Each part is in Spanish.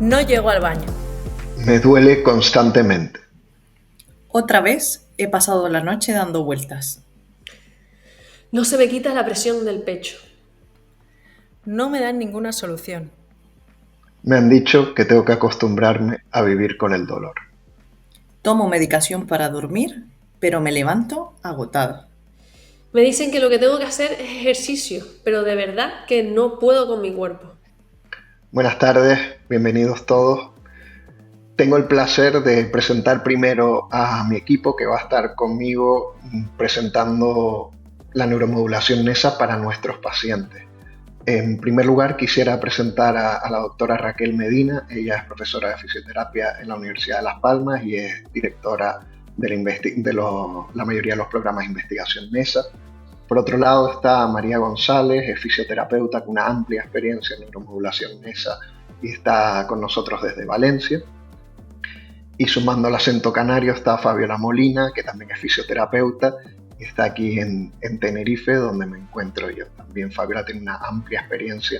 No llego al baño. Me duele constantemente. Otra vez he pasado la noche dando vueltas. No se me quita la presión del pecho. No me dan ninguna solución. Me han dicho que tengo que acostumbrarme a vivir con el dolor. Tomo medicación para dormir, pero me levanto agotada. Me dicen que lo que tengo que hacer es ejercicio, pero de verdad que no puedo con mi cuerpo. Buenas tardes, bienvenidos todos. Tengo el placer de presentar primero a mi equipo que va a estar conmigo presentando la neuromodulación NESA para nuestros pacientes. En primer lugar, quisiera presentar a la doctora Raquel Medina. Ella es profesora de fisioterapia en la Universidad de Las Palmas y es directora de la mayoría de los programas de investigación NESA. Por otro lado está María González, es fisioterapeuta con una amplia experiencia en neuromodulación NESA y está con nosotros desde Valencia. Y sumando al acento canario está Fabiola Molina, que también es fisioterapeuta y está aquí en Tenerife, donde me encuentro yo. También Fabiola tiene una amplia experiencia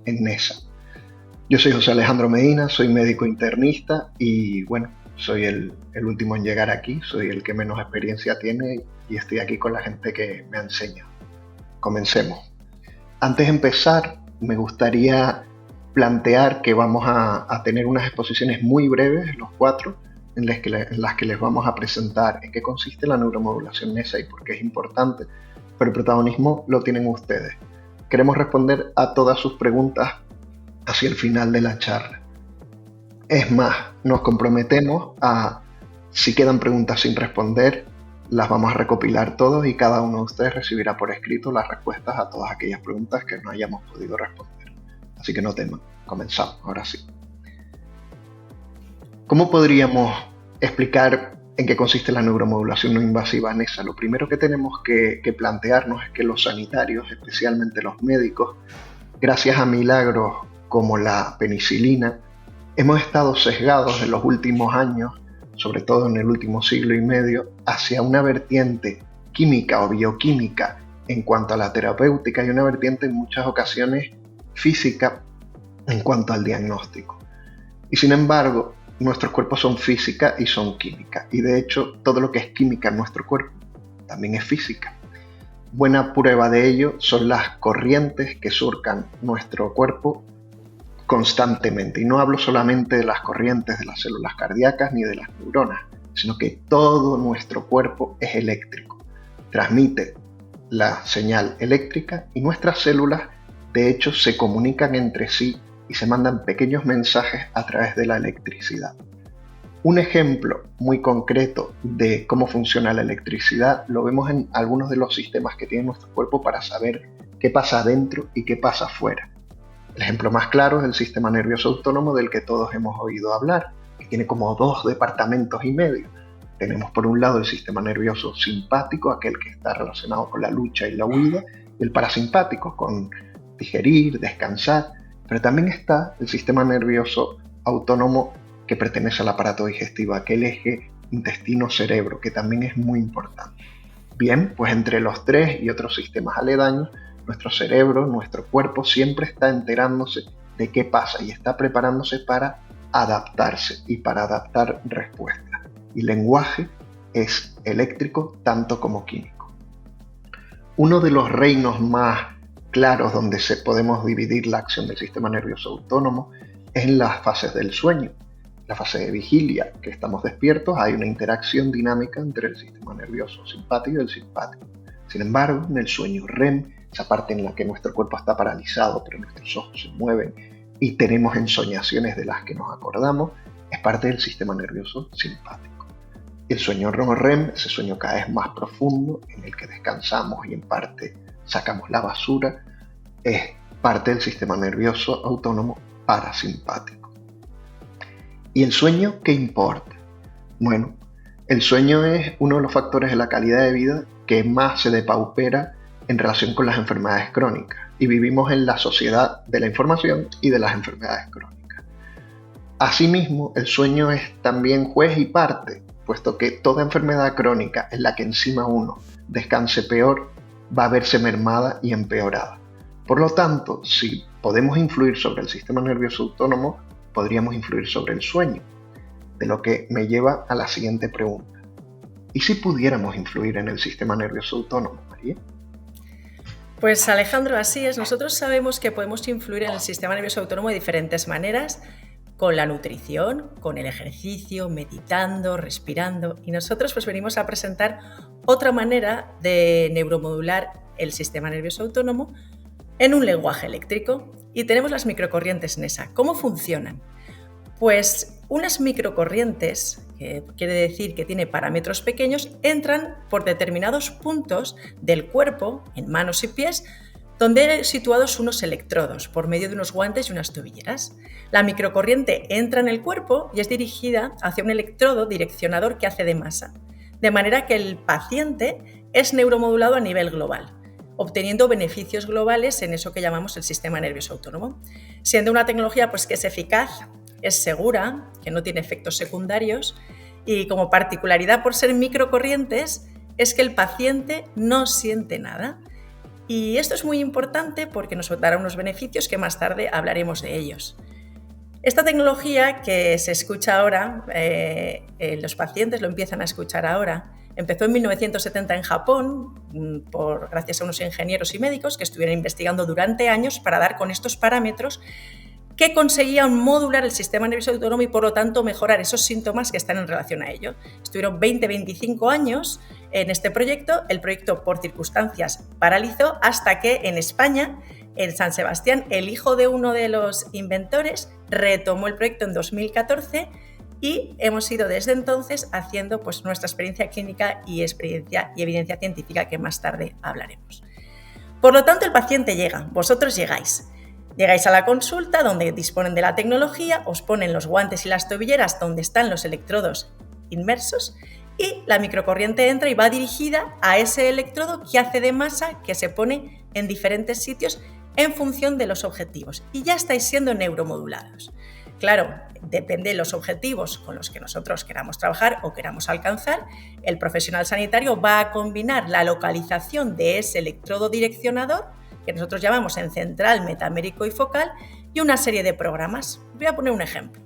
en NESA. Yo soy José Alejandro Medina, soy médico internista y bueno, soy el último en llegar aquí, soy el que menos experiencia tiene y estoy aquí con la gente que me ha enseñado. Comencemos. Antes de empezar, me gustaría plantear que vamos a tener unas exposiciones muy breves, los cuatro, en las que les vamos a presentar en qué consiste la neuromodulación NESA y por qué es importante, pero el protagonismo lo tienen ustedes. Queremos responder a todas sus preguntas hacia el final de la charla. Es más, nos comprometemos a, si quedan preguntas sin responder, las vamos a recopilar todos y cada uno de ustedes recibirá por escrito las respuestas a todas aquellas preguntas que no hayamos podido responder. Así que no teman, comenzamos, ahora sí. ¿Cómo podríamos explicar en qué consiste la neuromodulación no invasiva NESA? Lo primero que tenemos que plantearnos es que los sanitarios, especialmente los médicos, gracias a milagros como la penicilina, hemos estado sesgados en los últimos años, sobre todo en el último siglo y medio, hacia una vertiente química o bioquímica en cuanto a la terapéutica y una vertiente en muchas ocasiones física en cuanto al diagnóstico. Y sin embargo, nuestros cuerpos son física y son química. Y de hecho, todo lo que es química en nuestro cuerpo también es física. Buena prueba de ello son las corrientes que surcan nuestro cuerpo constantemente. Y no hablo solamente de las corrientes de las células cardíacas ni de las neuronas, sino que todo nuestro cuerpo es eléctrico. Transmite la señal eléctrica y nuestras células, de hecho, se comunican entre sí y se mandan pequeños mensajes a través de la electricidad. Un ejemplo muy concreto de cómo funciona la electricidad lo vemos en algunos de los sistemas que tiene nuestro cuerpo para saber qué pasa adentro y qué pasa afuera. El ejemplo más claro es el sistema nervioso autónomo del que todos hemos oído hablar, que tiene como 2 departamentos y medio. Tenemos por un lado el sistema nervioso simpático, aquel que está relacionado con la lucha y la huida, y el parasimpático, con digerir, descansar, pero también está el sistema nervioso autónomo que pertenece al aparato digestivo, aquel eje intestino-cerebro, que también es muy importante. Bien, pues entre los tres y otros sistemas aledaños, nuestro cerebro, nuestro cuerpo siempre está enterándose de qué pasa y está preparándose para adaptarse y para adaptar respuestas. Y el lenguaje es eléctrico tanto como químico. Uno de los reinos más claros donde podemos dividir la acción del sistema nervioso autónomo es en las fases del sueño. La fase de vigilia, que estamos despiertos, hay una interacción dinámica entre el sistema nervioso simpático y el simpático. Sin embargo, en el sueño REM, esa parte en la que nuestro cuerpo está paralizado, pero nuestros ojos se mueven y tenemos ensoñaciones de las que nos acordamos, es parte del sistema nervioso simpático. El sueño no REM, ese sueño cada vez más profundo, en el que descansamos y en parte sacamos la basura, es parte del sistema nervioso autónomo parasimpático. ¿Y el sueño qué importa? Bueno, el sueño es uno de los factores de la calidad de vida que más se depaupera en relación con las enfermedades crónicas, y vivimos en la sociedad de la información y de las enfermedades crónicas. Asimismo, el sueño es también juez y parte, puesto que toda enfermedad crónica en la que encima uno descanse peor va a verse mermada y empeorada. Por lo tanto, si podemos influir sobre el sistema nervioso autónomo, podríamos influir sobre el sueño, de lo que me lleva a la siguiente pregunta. ¿Y si pudiéramos influir en el sistema nervioso autónomo, María? Pues Alejandro, así es. Nosotros sabemos que podemos influir en el sistema nervioso autónomo de diferentes maneras, con la nutrición, con el ejercicio, meditando, respirando. Y nosotros pues venimos a presentar otra manera de neuromodular el sistema nervioso autónomo en un lenguaje eléctrico. Y tenemos las microcorrientes NESA. ¿Cómo funcionan? Pues unas microcorrientes, que quiere decir que tiene parámetros pequeños, entran por determinados puntos del cuerpo, en manos y pies, donde hay situados unos electrodos por medio de unos guantes y unas tobilleras. La microcorriente entra en el cuerpo y es dirigida hacia un electrodo direccionador que hace de masa, de manera que el paciente es neuromodulado a nivel global, obteniendo beneficios globales en eso que llamamos el sistema nervioso autónomo, siendo una tecnología pues, que es eficaz, es segura, que no tiene efectos secundarios y como particularidad por ser microcorrientes es que el paciente no siente nada. Y esto es muy importante porque nos dará unos beneficios que más tarde hablaremos de ellos. Esta tecnología que se escucha ahora, los pacientes lo empiezan a escuchar ahora, empezó en 1970 en Japón gracias a unos ingenieros y médicos que estuvieron investigando durante años para dar con estos parámetros que conseguían modular el sistema nervioso autónomo y por lo tanto mejorar esos síntomas que están en relación a ello. Estuvieron 20-25 años en este proyecto, el proyecto por circunstancias paralizó hasta que en España, en San Sebastián, el hijo de uno de los inventores retomó el proyecto en 2014 y hemos ido desde entonces haciendo pues, nuestra experiencia clínica y experiencia y evidencia científica que más tarde hablaremos. Por lo tanto, el paciente llega, vosotros llegáis. Llegáis a la consulta donde disponen de la tecnología, os ponen los guantes y las tobilleras donde están los electrodos inmersos y la microcorriente entra y va dirigida a ese electrodo que hace de masa que se pone en diferentes sitios en función de los objetivos y ya estáis siendo neuromodulados. Claro, depende de los objetivos con los que nosotros queramos trabajar o queramos alcanzar, el profesional sanitario va a combinar la localización de ese electrodo direccionador que nosotros llamamos en central, metamérico y focal, y una serie de programas. Voy a poner un ejemplo.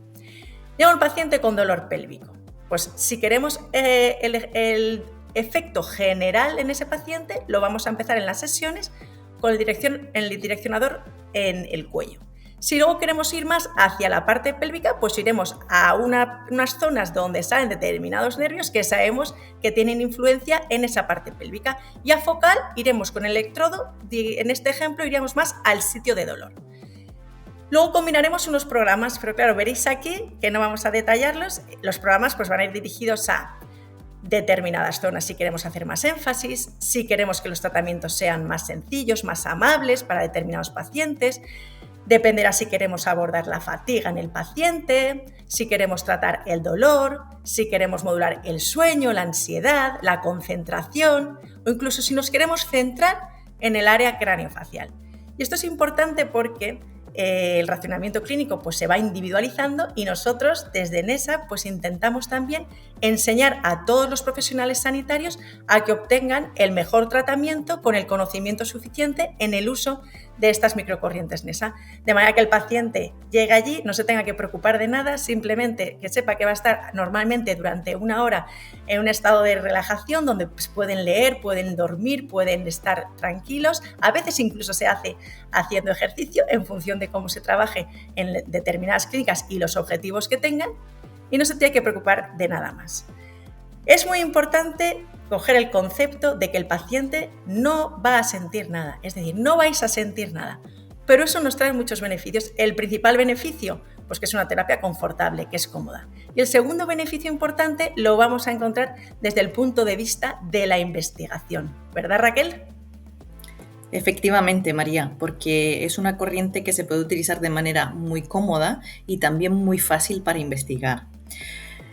Llega un paciente con dolor pélvico. Pues si queremos el efecto general en ese paciente, lo vamos a empezar en las sesiones con el direccionador en el cuello. Si luego queremos ir más hacia la parte pélvica, pues iremos a unas zonas donde salen determinados nervios que sabemos que tienen influencia en esa parte pélvica. Y a focal iremos con el electrodo, en este ejemplo iríamos más al sitio de dolor. Luego combinaremos unos programas, pero claro, veréis aquí que no vamos a detallarlos. Los programas pues, van a ir dirigidos a determinadas zonas si queremos hacer más énfasis, si queremos que los tratamientos sean más sencillos, más amables para determinados pacientes. Dependerá si queremos abordar la fatiga en el paciente, si queremos tratar el dolor, si queremos modular el sueño, la ansiedad, la concentración o incluso si nos queremos centrar en el área craneofacial. Y esto es importante porque el racionamiento clínico pues, se va individualizando y nosotros desde NESA pues, intentamos también enseñar a todos los profesionales sanitarios a que obtengan el mejor tratamiento con el conocimiento suficiente en el uso de estas microcorrientes NESA, de manera que el paciente llegue allí, no se tenga que preocupar de nada, simplemente que sepa que va a estar normalmente durante una hora en un estado de relajación donde pues, pueden leer, pueden dormir, pueden estar tranquilos, a veces incluso se hace haciendo ejercicio en función de cómo se trabaje en determinadas clínicas y los objetivos que tengan y no se tiene que preocupar de nada más. Es muy importante coger el concepto de que el paciente no va a sentir nada, es decir, no vais a sentir nada, pero eso nos trae muchos beneficios. El principal beneficio, pues que es una terapia confortable, que es cómoda. Y el segundo beneficio importante lo vamos a encontrar desde el punto de vista de la investigación, ¿verdad, Raquel? Efectivamente, María, porque es una corriente que se puede utilizar de manera muy cómoda y también muy fácil para investigar.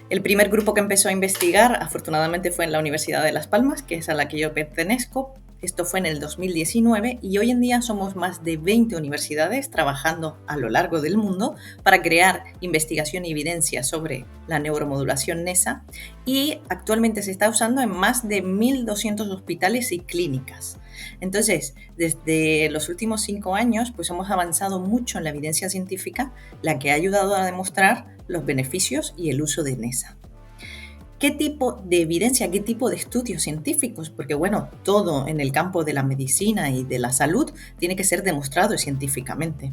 El primer grupo que empezó a investigar, afortunadamente, fue en la Universidad de Las Palmas, que es a la que yo pertenezco. Esto fue en el 2019 y hoy en día somos más de 20 universidades trabajando a lo largo del mundo para crear investigación y evidencia sobre la neuromodulación NESA y actualmente se está usando en más de 1.200 hospitales y clínicas. Entonces, desde los últimos 5 años, pues hemos avanzado mucho en la evidencia científica, la que ha ayudado a demostrar los beneficios y el uso de NESA. ¿Qué tipo de evidencia, qué tipo de estudios científicos? Porque bueno, todo en el campo de la medicina y de la salud tiene que ser demostrado científicamente.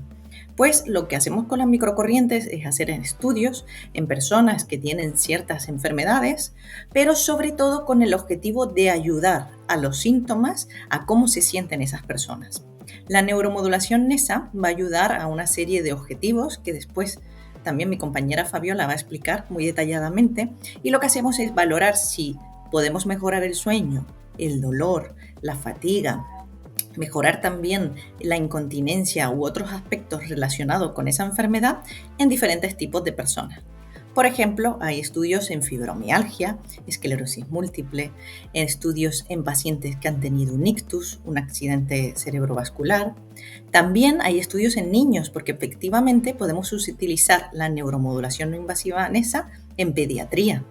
Pues lo que hacemos con las microcorrientes es hacer estudios en personas que tienen ciertas enfermedades, pero sobre todo con el objetivo de ayudar a los síntomas, a cómo se sienten esas personas. La neuromodulación NESA va a ayudar a una serie de objetivos que después también mi compañera Fabiola va a explicar muy detalladamente, y lo que hacemos es valorar si podemos mejorar el sueño, el dolor, la fatiga, mejorar también la incontinencia u otros aspectos relacionados con esa enfermedad en diferentes tipos de personas. Por ejemplo, hay estudios en fibromialgia, esclerosis múltiple, estudios en pacientes que han tenido un ictus, un accidente cerebrovascular. También hay estudios en niños, porque efectivamente podemos utilizar la neuromodulación no invasiva NESA en pediatría.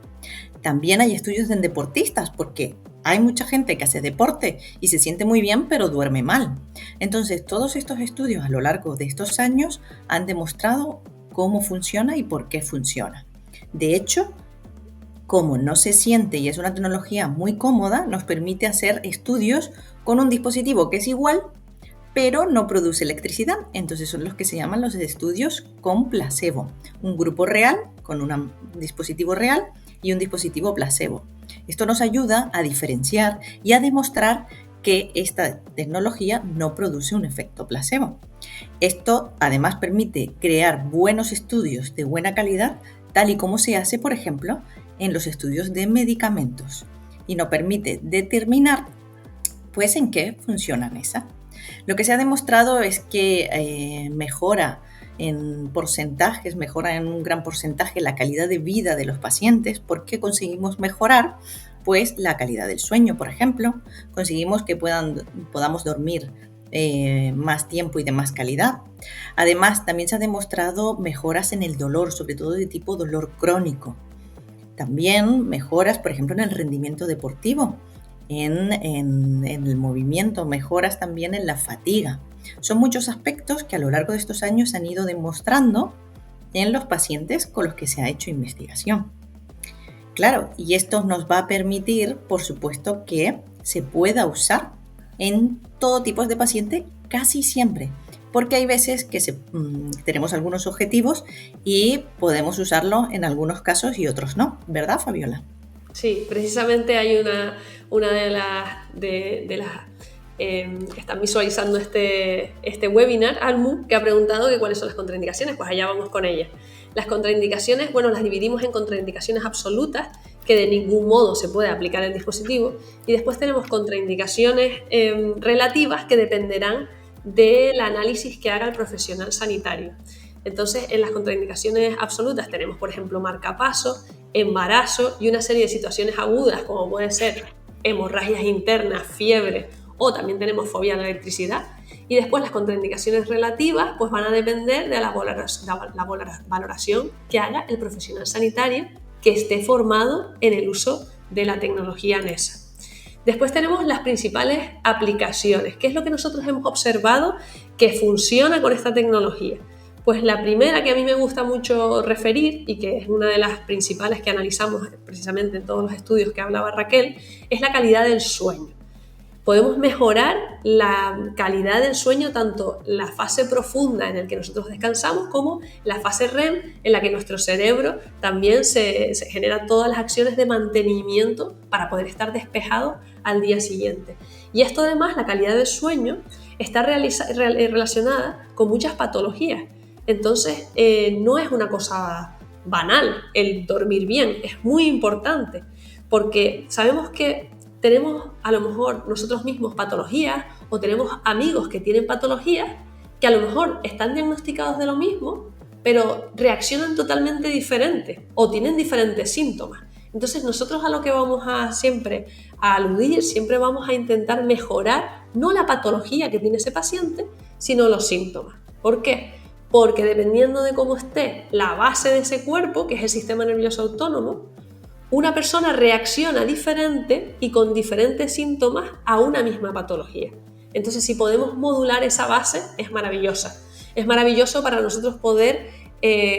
También hay estudios en deportistas, porque hay mucha gente que hace deporte y se siente muy bien, pero duerme mal. Entonces, todos estos estudios a lo largo de estos años han demostrado cómo funciona y por qué funciona. De hecho, como no se siente y es una tecnología muy cómoda, nos permite hacer estudios con un dispositivo que es igual, pero no produce electricidad. Entonces son los que se llaman los estudios con placebo. Un grupo real con un dispositivo real y un dispositivo placebo. Esto nos ayuda a diferenciar y a demostrar que esta tecnología no produce un efecto placebo. Esto además permite crear buenos estudios de buena calidad, tal y como se hace, por ejemplo, en los estudios de medicamentos, y nos permite determinar pues en qué funciona NESA. Lo que se ha demostrado es que mejora en porcentajes, mejora en un gran porcentaje la calidad de vida de los pacientes, porque conseguimos mejorar pues la calidad del sueño, por ejemplo, conseguimos que podamos dormir más tiempo y de más calidad. Además, también se ha demostrado mejoras en el dolor, sobre todo de tipo dolor crónico. También mejoras, por ejemplo, en el rendimiento deportivo, en el movimiento, mejoras también en la fatiga. Son muchos aspectos que a lo largo de estos años se han ido demostrando en los pacientes con los que se ha hecho investigación. Claro, y esto nos va a permitir, por supuesto, que se pueda usar en todo tipo de paciente casi siempre, porque hay veces que tenemos algunos objetivos y podemos usarlo en algunos casos y otros no, ¿verdad, Fabiola? Sí, precisamente hay una de las que están visualizando este webinar, Almu, que ha preguntado que cuáles son las contraindicaciones. Pues allá vamos con ellas. Las contraindicaciones, bueno, las dividimos en contraindicaciones absolutas, que de ningún modo se puede aplicar el dispositivo, y después tenemos contraindicaciones relativas, que dependerán del análisis que haga el profesional sanitario. Entonces, en las contraindicaciones absolutas tenemos, por ejemplo, marcapaso, embarazo y una serie de situaciones agudas, como puede ser hemorragias internas, fiebre, o también tenemos fobia a la electricidad. Y después las contraindicaciones relativas pues van a depender de la valoración que haga el profesional sanitario que esté formado en el uso de la tecnología NESA. Después tenemos las principales aplicaciones. ¿Qué es lo que nosotros hemos observado que funciona con esta tecnología? Pues la primera, que a mí me gusta mucho referir y que es una de las principales que analizamos precisamente en todos los estudios que hablaba Raquel, es la calidad del sueño. Podemos mejorar la calidad del sueño, tanto la fase profunda en la que nosotros descansamos como la fase REM, en la que nuestro cerebro también se genera todas las acciones de mantenimiento para poder estar despejado al día siguiente. Y esto además, la calidad del sueño, está relacionada con muchas patologías. Entonces, no es una cosa banal el dormir bien, es muy importante, porque sabemos que tenemos a lo mejor nosotros mismos patologías, o tenemos amigos que tienen patologías que a lo mejor están diagnosticados de lo mismo, pero reaccionan totalmente diferente o tienen diferentes síntomas. Entonces nosotros a lo que vamos a siempre a aludir, siempre vamos a intentar mejorar no la patología que tiene ese paciente, sino los síntomas. ¿Por qué? Porque dependiendo de cómo esté la base de ese cuerpo, que es el sistema nervioso autónomo, una persona reacciona diferente y con diferentes síntomas a una misma patología. Entonces, si podemos modular esa base, es maravillosa. Es maravilloso para nosotros poder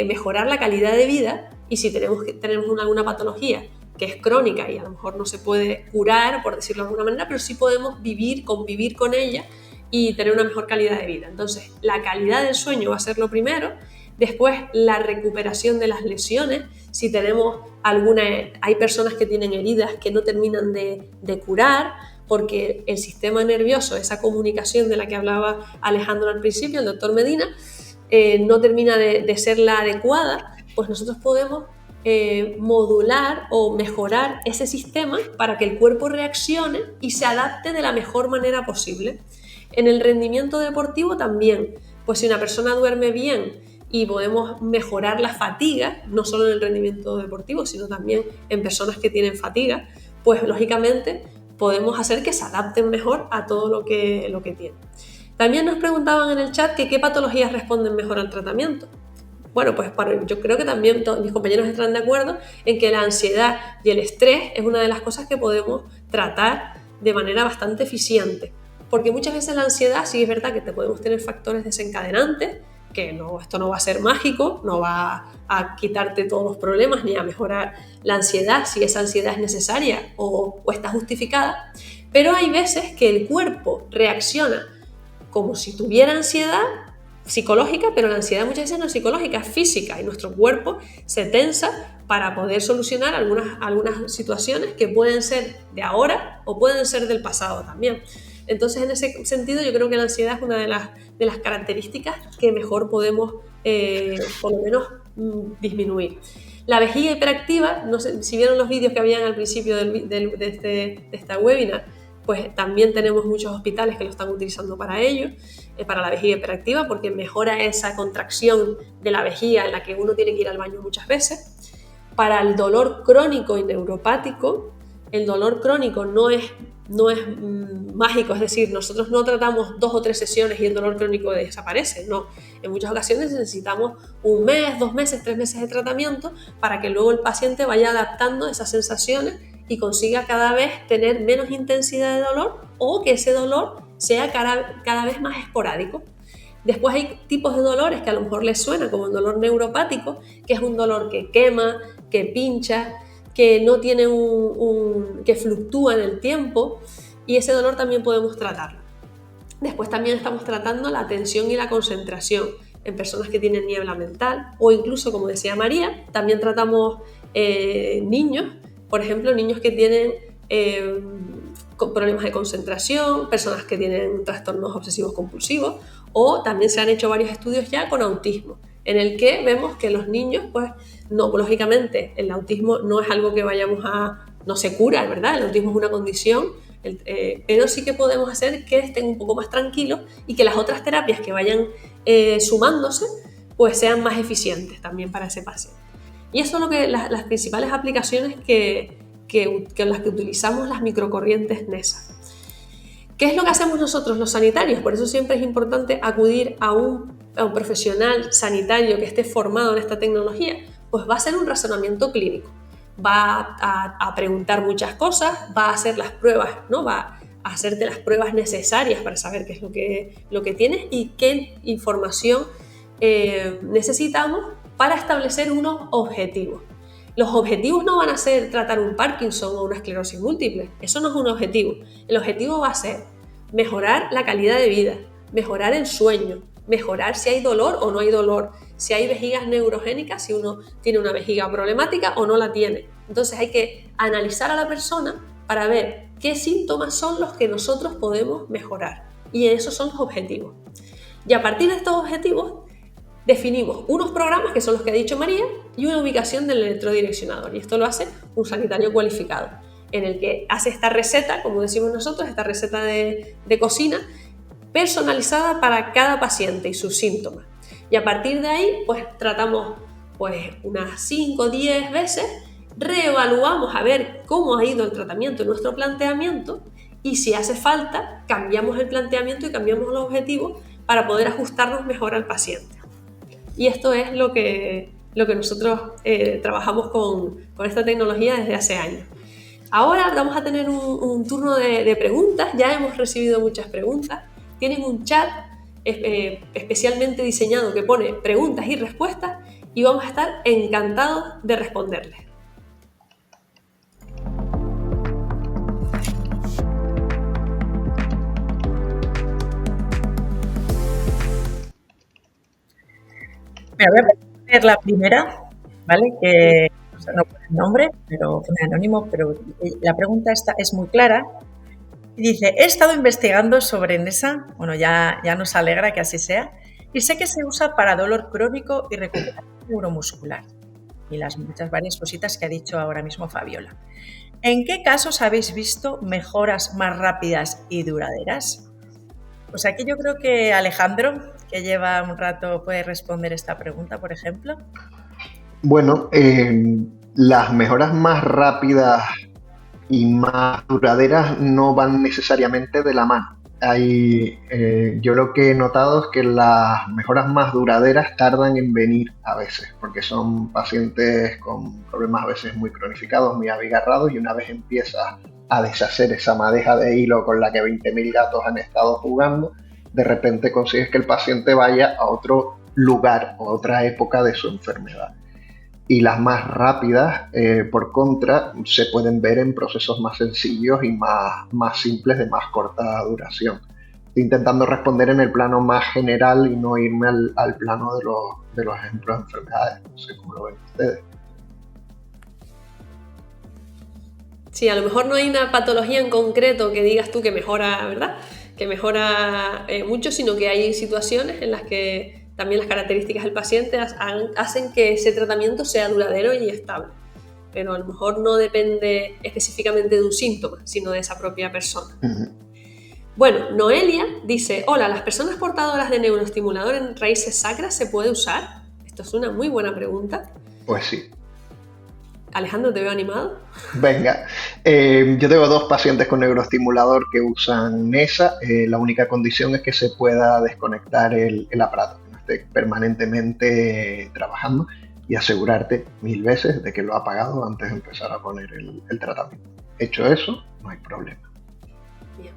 mejorar la calidad de vida, y si tenemos alguna patología que es crónica y a lo mejor no se puede curar, por decirlo de alguna manera, pero sí podemos convivir con ella y tener una mejor calidad de vida. Entonces, la calidad del sueño va a ser lo primero. Después, la recuperación de las lesiones. Si tenemos hay personas que tienen heridas que no terminan de curar, porque el sistema nervioso, esa comunicación de la que hablaba Alejandro al principio, el doctor Medina, no termina de ser la adecuada, pues nosotros podemos modular o mejorar ese sistema para que el cuerpo reaccione y se adapte de la mejor manera posible. En el rendimiento deportivo también, pues si una persona duerme bien y podemos mejorar la fatiga, no solo en el rendimiento deportivo, sino también en personas que tienen fatiga, pues lógicamente podemos hacer que se adapten mejor a todo lo que tienen. También nos preguntaban en el chat que qué patologías responden mejor al tratamiento. Bueno, pues yo creo que también mis compañeros estarán de acuerdo en que la ansiedad y el estrés es una de las cosas que podemos tratar de manera bastante eficiente. Porque muchas veces la ansiedad, sí es verdad que podemos tener factores desencadenantes, que esto no va a ser mágico, no va a quitarte todos los problemas ni a mejorar la ansiedad si esa ansiedad es necesaria o está justificada, pero hay veces que el cuerpo reacciona como si tuviera ansiedad psicológica, pero la ansiedad muchas veces no es psicológica, es física, y nuestro cuerpo se tensa para poder solucionar algunas situaciones que pueden ser de ahora o pueden ser del pasado también. Entonces, en ese sentido, yo creo que la ansiedad es una de las características que mejor podemos, por lo menos, disminuir. La vejiga hiperactiva, no sé si vieron los vídeos que habían al principio de esta webinar, pues también tenemos muchos hospitales que lo están utilizando para ello, para la vejiga hiperactiva, porque mejora esa contracción de la vejiga en la que uno tiene que ir al baño muchas veces. Para el dolor crónico y neuropático, el dolor crónico no es mágico, es decir, nosotros no tratamos 2 o 3 sesiones y el dolor crónico desaparece, no. En muchas ocasiones necesitamos 1 mes, 2 meses, 3 meses de tratamiento para que luego el paciente vaya adaptando esas sensaciones y consiga cada vez tener menos intensidad de dolor, o que ese dolor sea cada vez más esporádico. Después hay tipos de dolores que a lo mejor les suena, como el dolor neuropático, que es un dolor que quema, que pincha, que no tiene que fluctúa en el tiempo, y ese dolor también podemos tratarlo. Después también estamos tratando la atención y la concentración en personas que tienen niebla mental, o incluso, como decía María, también tratamos niños, por ejemplo, niños que tienen problemas de concentración, personas que tienen trastornos obsesivos compulsivos, o también se han hecho varios estudios ya con autismo, en el que vemos que los niños, pues, no, lógicamente, el autismo no es algo que no se cura, ¿verdad? El autismo es una condición, pero sí que podemos hacer que estén un poco más tranquilos y que las otras terapias que vayan sumándose, pues sean más eficientes también para ese paciente. Y eso es lo que las principales aplicaciones con las que utilizamos las microcorrientes NESA. ¿Qué es lo que hacemos nosotros los sanitarios? Por eso siempre es importante acudir a un profesional sanitario que esté formado en esta tecnología, pues va a hacer un razonamiento clínico, va a preguntar muchas cosas, va a hacer las pruebas, ¿no? Va a hacerte las pruebas necesarias para saber qué es lo que tienes y qué información necesitamos para establecer unos objetivos. Los objetivos no van a ser tratar un Parkinson o una esclerosis múltiple, eso no es un objetivo. El objetivo va a ser mejorar la calidad de vida, mejorar el sueño, mejorar si hay dolor o no hay dolor, si hay vejigas neurogénicas, si uno tiene una vejiga problemática o no la tiene. Entonces hay que analizar a la persona para ver qué síntomas son los que nosotros podemos mejorar, y esos son los objetivos. Y a partir de estos objetivos definimos unos programas, que son los que ha dicho María, y una ubicación del electrodireccionador, y esto lo hace un sanitario cualificado, en el que hace esta receta, como decimos nosotros, esta receta de cocina personalizada para cada paciente y sus síntomas. Y a partir de ahí, pues tratamos unas 5 o 10 veces, reevaluamos a ver cómo ha ido el tratamiento, nuestro planteamiento, y si hace falta, cambiamos el planteamiento y cambiamos los objetivos para poder ajustarnos mejor al paciente. Y esto es lo que nosotros trabajamos con esta tecnología desde hace años. Ahora vamos a tener un turno de preguntas. Ya hemos recibido muchas preguntas. Tienen un chat especialmente diseñado que pone preguntas y respuestas y vamos a estar encantados de responderles. Voy a poner la primera, ¿vale? Que no pone el nombre, pero pone anónimo, pero la pregunta esta es muy clara. Y dice, he estado investigando sobre NESA, bueno, ya nos alegra que así sea, y sé que se usa para dolor crónico y recuperación neuromuscular. Y las muchas varias cositas que ha dicho ahora mismo Fabiola. ¿En qué casos habéis visto mejoras más rápidas y duraderas? Pues aquí yo creo que Alejandro, que lleva un rato, puede responder esta pregunta, por ejemplo. Bueno, las mejoras más rápidas y más duraderas no van necesariamente de la mano. Yo lo que he notado es que las mejoras más duraderas tardan en venir a veces, porque son pacientes con problemas a veces muy cronificados, muy abigarrados, y una vez empiezas a deshacer esa madeja de hilo con la que 20.000 gatos han estado jugando, de repente consigues que el paciente vaya a otro lugar o otra época de su enfermedad. Y las más rápidas, por contra, se pueden ver en procesos más sencillos y más simples, de más corta duración. Estoy intentando responder en el plano más general y no irme al plano de los ejemplos de enfermedades. No sé cómo lo ven ustedes. Sí, a lo mejor no hay una patología en concreto que digas tú que mejora, ¿verdad? Que mejora mucho, sino que hay situaciones en las que también las características del paciente hacen que ese tratamiento sea duradero y estable. Pero a lo mejor no depende específicamente de un síntoma, sino de esa propia persona. Uh-huh. Bueno, Noelia dice, hola, ¿las personas portadoras de neuroestimulador en raíces sacras se puede usar? Esto es una muy buena pregunta. Pues sí. Alejandro, ¿te veo animado? Venga, yo tengo 2 pacientes con neuroestimulador que usan NESA. La única condición es que se pueda desconectar el aparato, que no esté permanentemente trabajando, y asegurarte 1000 veces de que lo ha apagado antes de empezar a poner el tratamiento. Hecho eso, no hay problema. Bien.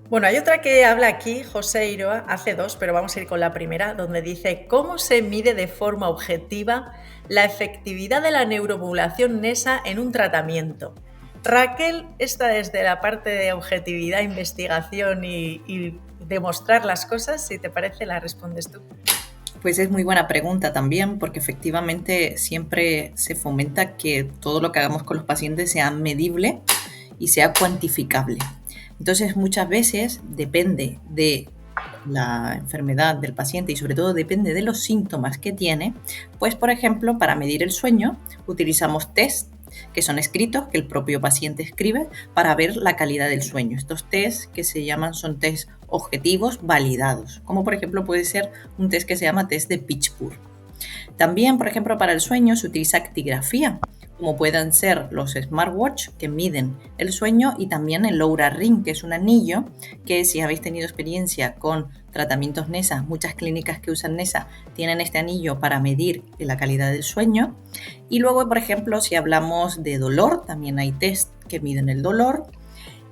Bueno, hay otra que habla aquí, José Iroa, hace 2, pero vamos a ir con la primera, donde dice ¿cómo se mide de forma objetiva la efectividad de la neuromodulación NESA en un tratamiento? Raquel, esta desde la parte de objetividad, investigación y demostrar las cosas, si te parece, la respondes tú. Pues es muy buena pregunta también, porque efectivamente siempre se fomenta que todo lo que hagamos con los pacientes sea medible y sea cuantificable. Entonces, muchas veces depende de la enfermedad del paciente y sobre todo depende de los síntomas que tiene. Pues, por ejemplo, para medir el sueño utilizamos test que son escritos, que el propio paciente escribe para ver la calidad del sueño. Estos test que se llaman son test objetivos validados, como por ejemplo puede ser un test que se llama test de Pittsburgh. También, por ejemplo, para el sueño se utiliza actigrafía, como pueden ser los smartwatch que miden el sueño y también el Oura Ring, que es un anillo que, si habéis tenido experiencia con tratamientos NESA, muchas clínicas que usan NESA tienen este anillo para medir la calidad del sueño. Y luego, por ejemplo, si hablamos de dolor, también hay test que miden el dolor.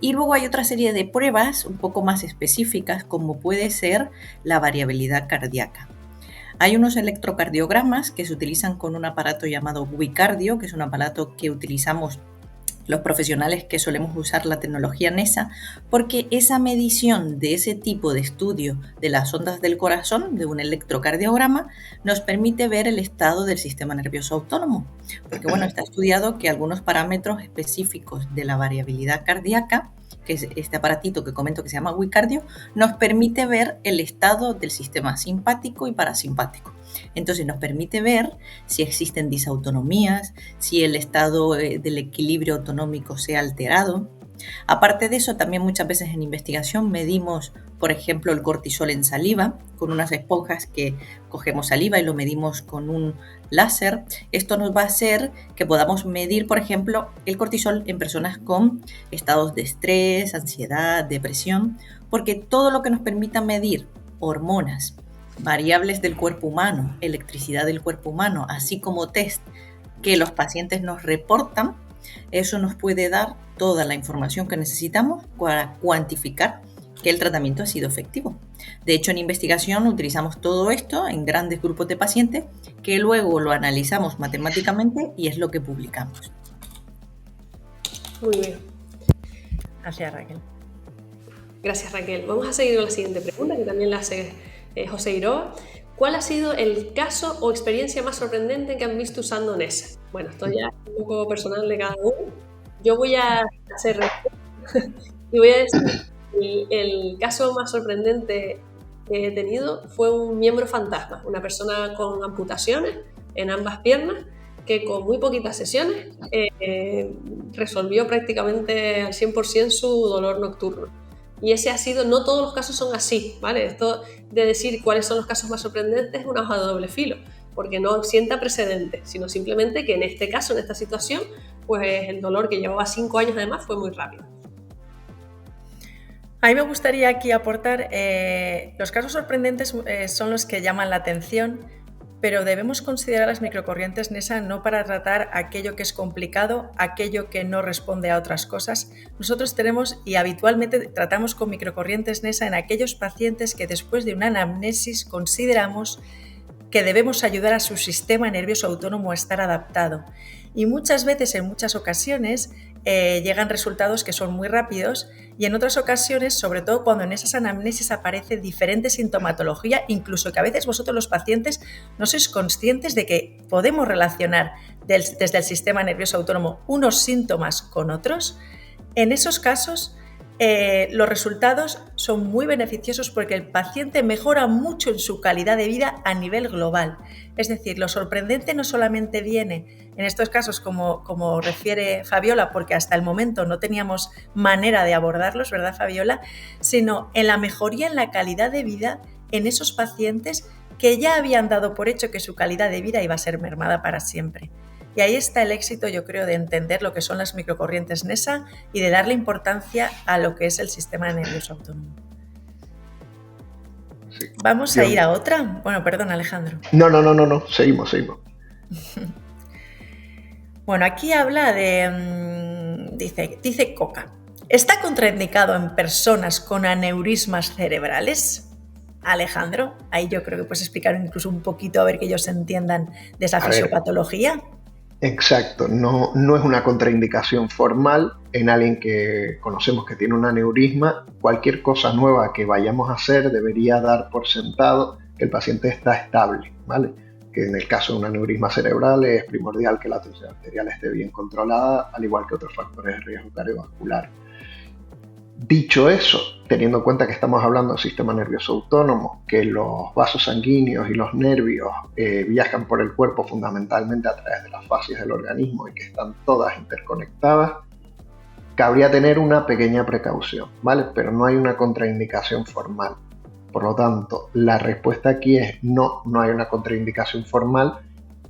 Y luego hay otra serie de pruebas un poco más específicas, como puede ser la variabilidad cardíaca. Hay unos electrocardiogramas que se utilizan con un aparato llamado WeCardio, que es un aparato que utilizamos los profesionales que solemos usar la tecnología NESA, porque esa medición de ese tipo de estudio de las ondas del corazón, de un electrocardiograma, nos permite ver el estado del sistema nervioso autónomo. Porque bueno, está estudiado que algunos parámetros específicos de la variabilidad cardíaca, que es este aparatito que comento que se llama WeCardio, nos permite ver el estado del sistema simpático y parasimpático. Entonces nos permite ver si existen disautonomías, si el estado del equilibrio autonómico se ha alterado. Aparte de eso, también muchas veces en investigación medimos, por ejemplo, el cortisol en saliva, con unas esponjas que cogemos saliva y lo medimos con un láser. Esto nos va a hacer que podamos medir, por ejemplo, el cortisol en personas con estados de estrés, ansiedad, depresión, porque todo lo que nos permita medir hormonas, variables del cuerpo humano, electricidad del cuerpo humano, así como test que los pacientes nos reportan, eso nos puede dar toda la información que necesitamos para cuantificar que el tratamiento ha sido efectivo. De hecho, en investigación utilizamos todo esto en grandes grupos de pacientes que luego lo analizamos matemáticamente y es lo que publicamos. Muy bien. Gracias, Raquel. Gracias, Raquel. Vamos a seguir con la siguiente pregunta, que también la hace José Iroa. ¿Cuál ha sido el caso o experiencia más sorprendente que han visto usando NESA? Bueno, esto ya es un poco personal de cada uno. Yo voy a hacer y voy a decir el caso más sorprendente que he tenido fue un miembro fantasma, una persona con amputaciones en ambas piernas que con muy poquitas sesiones resolvió prácticamente al 100% su dolor nocturno. Y ese ha sido, no todos los casos son así, ¿vale? Esto de decir cuáles son los casos más sorprendentes es una hoja de doble filo, porque no sienta precedente, sino simplemente que en este caso, en esta situación, pues el dolor que llevaba 5 años además fue muy rápido. A mí me gustaría aquí aportar, los casos sorprendentes son los que llaman la atención, pero debemos considerar las microcorrientes NESA no para tratar aquello que es complicado, aquello que no responde a otras cosas. Nosotros tenemos y habitualmente tratamos con microcorrientes NESA en aquellos pacientes que después de una anamnesis consideramos que debemos ayudar a su sistema nervioso autónomo a estar adaptado. Y muchas veces, en muchas ocasiones, llegan resultados que son muy rápidos y en otras ocasiones, sobre todo cuando en esas anamnesis aparece diferente sintomatología, incluso que a veces vosotros los pacientes no sois conscientes de que podemos relacionar desde el sistema nervioso autónomo unos síntomas con otros. En esos casos, los resultados son muy beneficiosos porque el paciente mejora mucho en su calidad de vida a nivel global. Es decir, lo sorprendente no solamente viene en estos casos, como refiere Fabiola, porque hasta el momento no teníamos manera de abordarlos, ¿verdad, Fabiola? Sino en la mejoría en la calidad de vida en esos pacientes que ya habían dado por hecho que su calidad de vida iba a ser mermada para siempre. Y ahí está el éxito, yo creo, de entender lo que son las microcorrientes NESA y de darle importancia a lo que es el sistema nervioso autónomo. Sí. ¿Vamos a ir a otra? Bueno, perdón, Alejandro. No. Seguimos. Bueno, aquí habla de... Dice Coca. ¿Está contraindicado en personas con aneurismas cerebrales? Alejandro, ahí yo creo que puedes explicar incluso un poquito a ver que ellos entiendan de esa fisiopatología. Exacto, no es una contraindicación formal en alguien que conocemos que tiene un aneurisma. Cualquier cosa nueva que vayamos a hacer debería dar por sentado que el paciente está estable, ¿vale? Que en el caso de un aneurisma cerebral es primordial que la tensión arterial esté bien controlada, al igual que otros factores de riesgo cardiovascular. Dicho eso, teniendo en cuenta que estamos hablando del sistema nervioso autónomo, que los vasos sanguíneos y los nervios viajan por el cuerpo fundamentalmente a través de las fascias del organismo y que están todas interconectadas, cabría tener una pequeña precaución, ¿vale? Pero no hay una contraindicación formal. Por lo tanto, la respuesta aquí es no hay una contraindicación formal,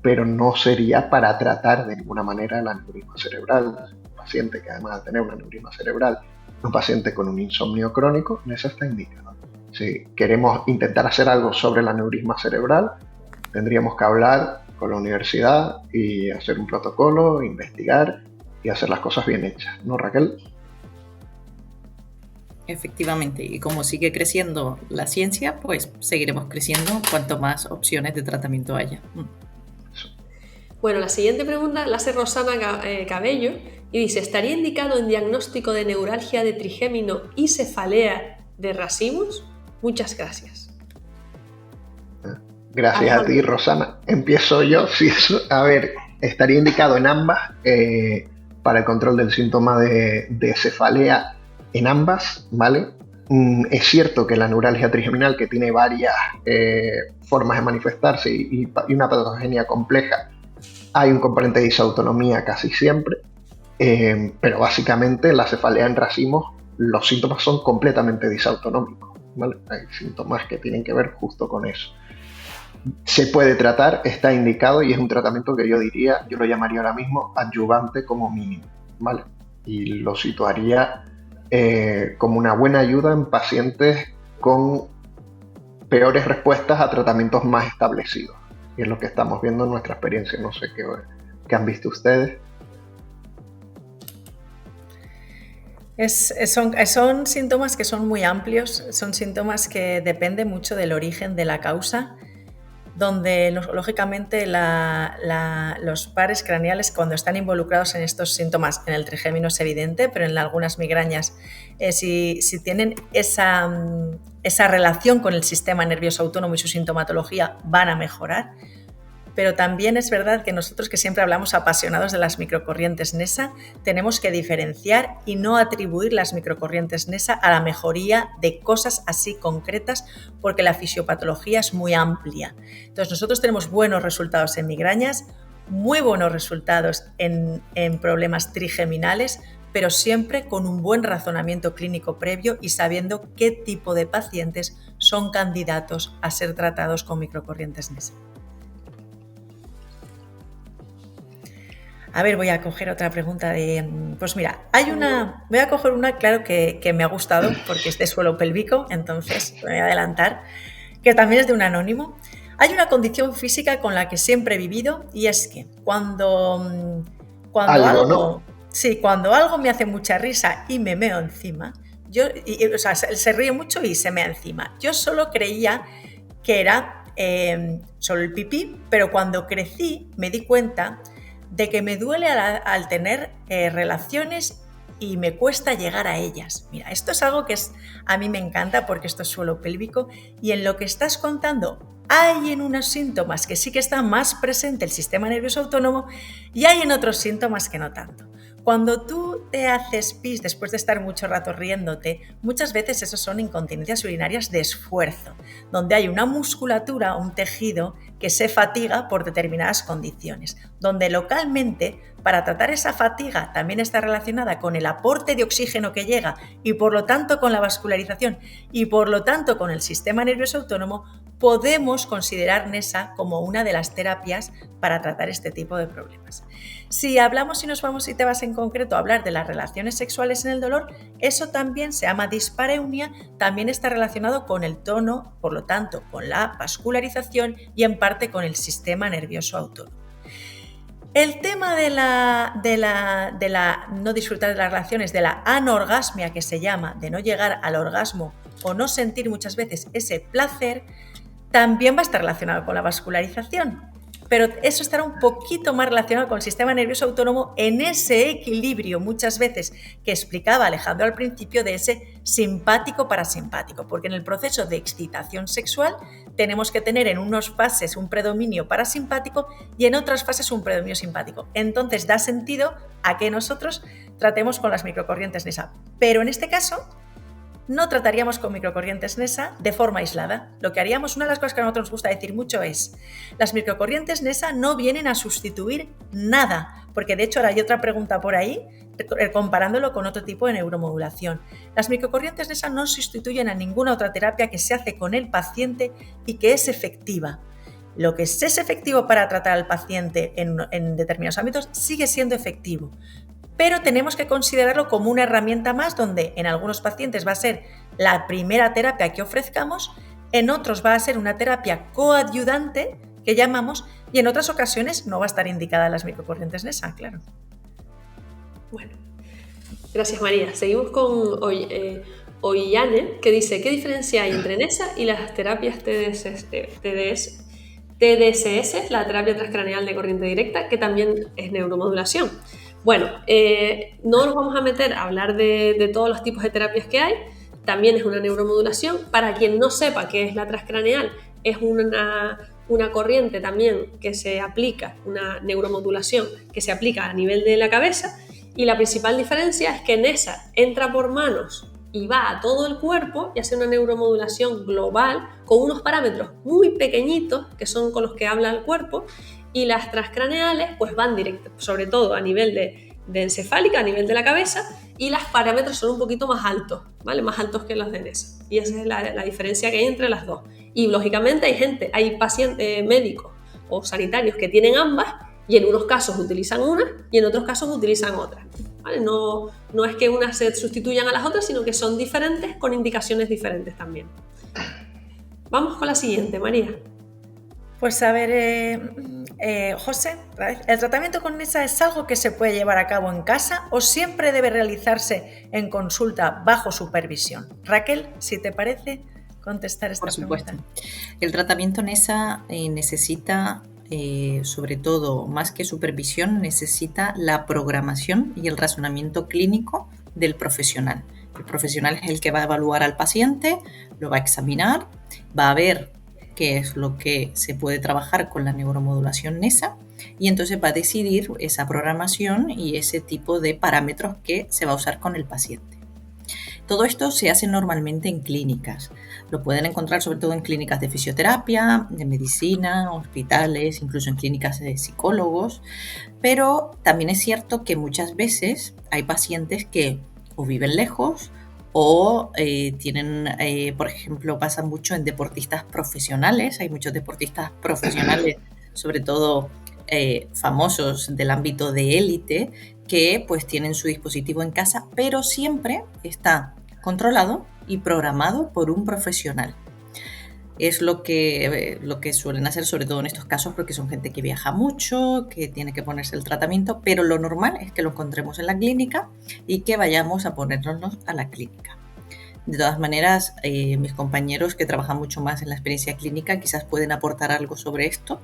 pero no sería para tratar de ninguna manera el aneurisma cerebral. Un paciente que además de tener un aneurisma cerebral, un paciente con un insomnio crónico, NESA está indicado. Si queremos intentar hacer algo sobre el aneurisma cerebral, tendríamos que hablar con la universidad y hacer un protocolo, investigar y hacer las cosas bien hechas, ¿no, Raquel? Efectivamente, y como sigue creciendo la ciencia, pues seguiremos creciendo cuanto más opciones de tratamiento haya. Bueno, la siguiente pregunta la hace Rosana Cabello y dice: ¿estaría indicado en diagnóstico de neuralgia de trigémino y cefalea de racimos? Muchas gracias. Gracias a ti, Rosana. Empiezo yo. Sí, a ver, estaría indicado en ambas para el control del síntoma de cefalea en ambas, ¿vale? Es cierto que la neuralgia trigeminal, que tiene varias formas de manifestarse y una patogenia compleja, hay un componente de disautonomía casi siempre, pero básicamente la cefalea en racimos, los síntomas son completamente disautonómicos, ¿vale? Hay síntomas que tienen que ver justo con eso. Se puede tratar, está indicado y es un tratamiento que yo lo llamaría ahora mismo adyuvante como mínimo, ¿vale? Y lo situaría como una buena ayuda en pacientes con peores respuestas a tratamientos más establecidos. Y es lo que estamos viendo en nuestra experiencia. No sé qué que han visto ustedes. Son síntomas que son muy amplios, son síntomas que dependen mucho del origen de la causa, donde lógicamente los pares craneales, cuando están involucrados en estos síntomas, en el trigémino es evidente, pero en algunas migrañas, si tienen esa relación con el sistema nervioso autónomo y su sintomatología, van a mejorar. Pero también es verdad que nosotros, que siempre hablamos apasionados de las microcorrientes NESA, tenemos que diferenciar y no atribuir las microcorrientes NESA a la mejoría de cosas así concretas, porque la fisiopatología es muy amplia. Entonces nosotros tenemos buenos resultados en migrañas, muy buenos resultados en problemas trigeminales, pero siempre con un buen razonamiento clínico previo y sabiendo qué tipo de pacientes son candidatos a ser tratados con microcorrientes NESA. A ver, voy a coger otra pregunta pues mira, voy a coger una, claro, que me ha gustado porque es de suelo pélvico, entonces voy a adelantar, que también es de un anónimo. Hay una condición física con la que siempre he vivido, y es que cuando algo me hace mucha risa y me meo encima, se ríe mucho y se mea encima. Yo solo creía que era solo el pipí, pero cuando crecí me di cuenta de que me duele al tener relaciones y me cuesta llegar a ellas. Mira, esto es algo que a mí me encanta porque esto es suelo pélvico, y en lo que estás contando hay en unos síntomas que sí que está más presente el sistema nervioso autónomo y hay en otros síntomas que no tanto. Cuando tú te haces pis después de estar mucho rato riéndote, muchas veces eso son incontinencias urinarias de esfuerzo, donde hay una musculatura, un tejido que se fatiga por determinadas condiciones, donde localmente, para tratar esa fatiga, también está relacionada con el aporte de oxígeno que llega y por lo tanto con la vascularización y por lo tanto con el sistema nervioso autónomo, podemos considerar NESA como una de las terapias para tratar este tipo de problemas. Si hablamos y te vas en concreto a hablar de las relaciones sexuales en el dolor, eso también se llama dispareunia, también está relacionado con el tono, por lo tanto con la vascularización y en parte con el sistema nervioso autónomo. El tema de la no disfrutar de las relaciones, de la anorgasmia que se llama, de no llegar al orgasmo o no sentir muchas veces ese placer, también va a estar relacionado con la vascularización, pero eso estará un poquito más relacionado con el sistema nervioso autónomo en ese equilibrio muchas veces que explicaba Alejandro al principio de ese simpático-parasimpático, porque en el proceso de excitación sexual tenemos que tener en unas fases un predominio parasimpático y en otras fases un predominio simpático. Entonces da sentido a que nosotros tratemos con las microcorrientes NESA, pero en este caso no trataríamos con microcorrientes NESA de forma aislada. Lo que haríamos, una de las cosas que a nosotros nos gusta decir mucho es, las microcorrientes NESA no vienen a sustituir nada, porque de hecho ahora hay otra pregunta por ahí, comparándolo con otro tipo de neuromodulación. Las microcorrientes NESA no sustituyen a ninguna otra terapia que se hace con el paciente y que es efectiva. Lo que es efectivo para tratar al paciente en determinados ámbitos sigue siendo efectivo, pero tenemos que considerarlo como una herramienta más donde en algunos pacientes va a ser la primera terapia que ofrezcamos, en otros va a ser una terapia coadyuvante que llamamos, y en otras ocasiones no va a estar indicada las microcorrientes NESA, claro. Bueno, gracias María. Seguimos con Ollane, que dice, ¿qué diferencia hay entre NESA y las terapias TDSS, la terapia transcraneal de corriente directa, que también es neuromodulación? Bueno, no nos vamos a meter a hablar de todos los tipos de terapias que hay, también es una neuromodulación. Para quien no sepa qué es la transcraneal, es una corriente también que se aplica, una neuromodulación que se aplica a nivel de la cabeza, y la principal diferencia es que en esa entra por manos y va a todo el cuerpo y hace una neuromodulación global con unos parámetros muy pequeñitos que son con los que habla el cuerpo. Y las transcraneales pues van directo, sobre todo a nivel de encefálica, a nivel de la cabeza, y los parámetros son un poquito más altos, ¿vale? Más altos que los de NESA. Y esa es la diferencia que hay entre las dos. Y lógicamente hay pacientes médicos o sanitarios que tienen ambas, y en unos casos utilizan una y en otros casos utilizan otra, ¿vale? No es que unas se sustituyan a las otras, sino que son diferentes con indicaciones diferentes también. Vamos con la siguiente, María. Pues a ver, José, ¿el tratamiento con NESA es algo que se puede llevar a cabo en casa o siempre debe realizarse en consulta bajo supervisión? Raquel, si te parece contestar esta pregunta. Por supuesto. El tratamiento NESA necesita, sobre todo, más que supervisión, necesita la programación y el razonamiento clínico del profesional. El profesional es el que va a evaluar al paciente, lo va a examinar, va a ver qué es lo que se puede trabajar con la neuromodulación NESA y entonces va a decidir esa programación y ese tipo de parámetros que se va a usar con el paciente. Todo esto se hace normalmente en clínicas. Lo pueden encontrar sobre todo en clínicas de fisioterapia, de medicina, hospitales, incluso en clínicas de psicólogos, pero también es cierto que muchas veces hay pacientes que o viven lejos o tienen, por ejemplo, pasa mucho en deportistas profesionales. Hay muchos deportistas profesionales, sobre todo famosos del ámbito de élite, que pues tienen su dispositivo en casa, pero siempre está controlado y programado por un profesional. Es lo que suelen hacer, sobre todo en estos casos, porque son gente que viaja mucho, que tiene que ponerse el tratamiento, pero lo normal es que lo encontremos en la clínica y que vayamos a ponernos a la clínica. De todas maneras, mis compañeros que trabajan mucho más en la experiencia clínica quizás pueden aportar algo sobre esto.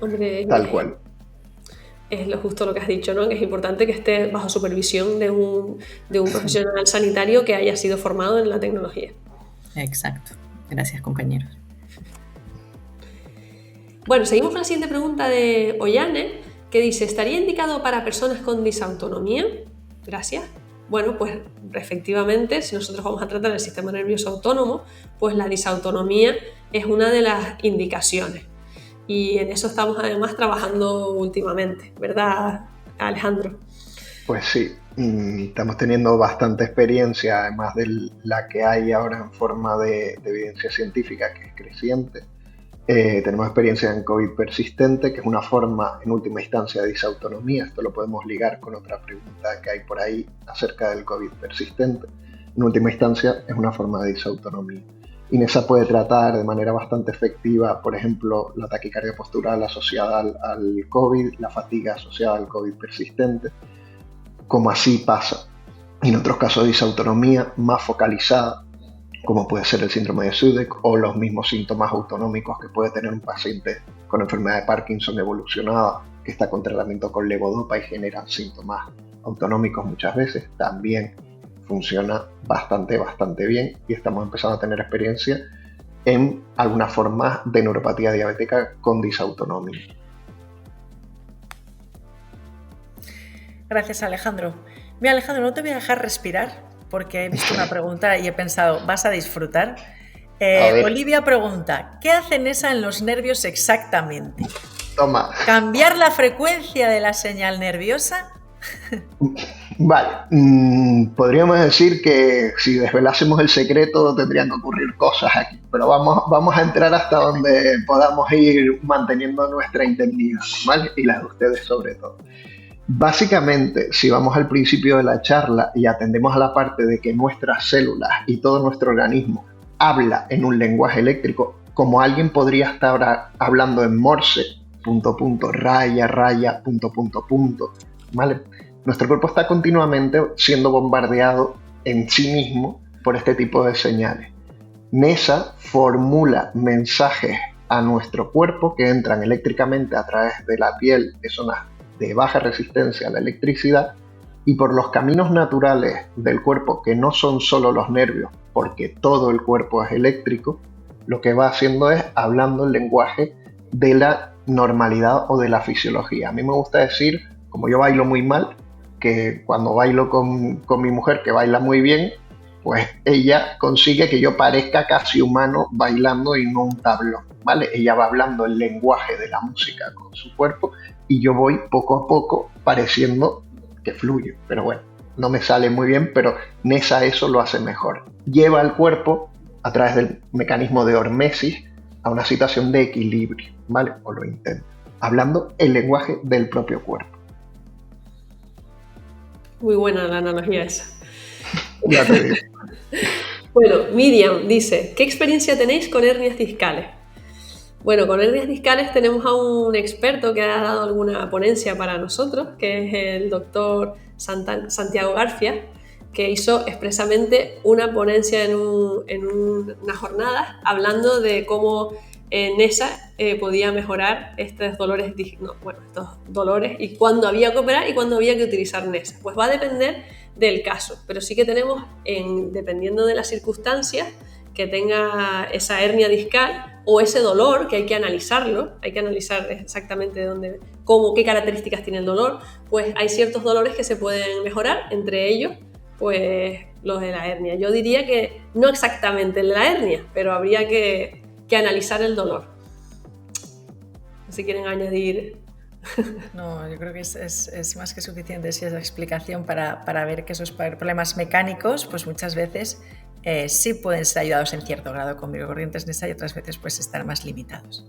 Hombre, Tal cual. Es justo lo que has dicho, ¿no? Que es importante que esté bajo supervisión de un profesional sanitario que haya sido formado en la tecnología. Exacto. Gracias, compañeros. Bueno, seguimos con la siguiente pregunta de Ollane, que dice, ¿estaría indicado para personas con disautonomía? Gracias. Bueno, pues efectivamente, si nosotros vamos a tratar el sistema nervioso autónomo, pues la disautonomía es una de las indicaciones. Y en eso estamos además trabajando últimamente, ¿verdad, Alejandro? Pues sí, estamos teniendo bastante experiencia, además de la que hay ahora en forma de evidencia científica, que es creciente. Tenemos experiencia en COVID persistente, que es una forma, en última instancia, de disautonomía. Esto lo podemos ligar con otra pregunta que hay por ahí acerca del COVID persistente. En última instancia, es una forma de disautonomía. Y NESA puede tratar de manera bastante efectiva, por ejemplo, la taquicardia postural asociada al COVID, la fatiga asociada al COVID persistente, como así pasa en otros casos de disautonomía más focalizada, como puede ser el síndrome de Sudeck o los mismos síntomas autonómicos que puede tener un paciente con enfermedad de Parkinson evolucionada, que está con tratamiento con levodopa y genera síntomas autonómicos muchas veces. También funciona bastante bien y estamos empezando a tener experiencia en algunas formas de neuropatía diabética con disautonomía. Gracias, Alejandro. Mira, Alejandro, no te voy a dejar respirar porque he visto una pregunta y he pensado, vas a disfrutar. Olivia pregunta, ¿qué hace NESA en los nervios exactamente? Toma. ¿Cambiar la frecuencia de la señal nerviosa? Vale, podríamos decir que si desvelásemos el secreto tendrían que ocurrir cosas aquí, pero vamos a entrar hasta donde podamos ir manteniendo nuestra integridad, ¿vale? Y la de ustedes sobre todo. Básicamente, si vamos al principio de la charla y atendemos a la parte de que nuestras células y todo nuestro organismo habla en un lenguaje eléctrico, como alguien podría estar hablando en Morse, punto, punto, raya, raya, punto, punto, punto, ¿vale? Nuestro cuerpo está continuamente siendo bombardeado en sí mismo por este tipo de señales. NESA formula mensajes a nuestro cuerpo que entran eléctricamente a través de la piel de zonas de baja resistencia a la electricidad y por los caminos naturales del cuerpo, que no son solo los nervios, porque todo el cuerpo es eléctrico, lo que va haciendo es hablando el lenguaje de la normalidad o de la fisiología. A mí me gusta decir, como yo bailo muy mal, que cuando bailo con mi mujer, que baila muy bien, pues ella consigue que yo parezca casi humano bailando y no un tablón, ¿vale? Ella va hablando el lenguaje de la música con su cuerpo y yo voy poco a poco pareciendo que fluyo. Pero bueno, no me sale muy bien, pero NESA eso lo hace mejor. Lleva al cuerpo, a través del mecanismo de hormesis, a una situación de equilibrio, ¿vale? O lo intenta, hablando el lenguaje del propio cuerpo. Muy buena la analogía esa. Ya te digo. Bueno, Miriam dice, ¿qué experiencia tenéis con hernias discales? Bueno, con hernias discales tenemos a un experto que ha dado alguna ponencia para nosotros, que es el doctor Santiago García, que hizo expresamente una ponencia en una jornada hablando de cómo NESA podía mejorar estos dolores y cuándo había que operar y cuándo había que utilizar NESA. Pues va a depender del caso, pero sí que tenemos, dependiendo de las circunstancias, que tenga esa hernia discal o ese dolor, que hay que analizarlo, hay que analizar exactamente qué características tiene el dolor, pues hay ciertos dolores que se pueden mejorar, entre ellos pues los de la hernia. Yo diría que no exactamente el de la hernia, pero habría que analizar el dolor. No sé si quieren añadir. No, yo creo que es más que suficiente si es la explicación para ver que esos problemas mecánicos, pues muchas veces sí pueden ser ayudados en cierto grado con microcorrientes NESA y otras veces pues están más limitados.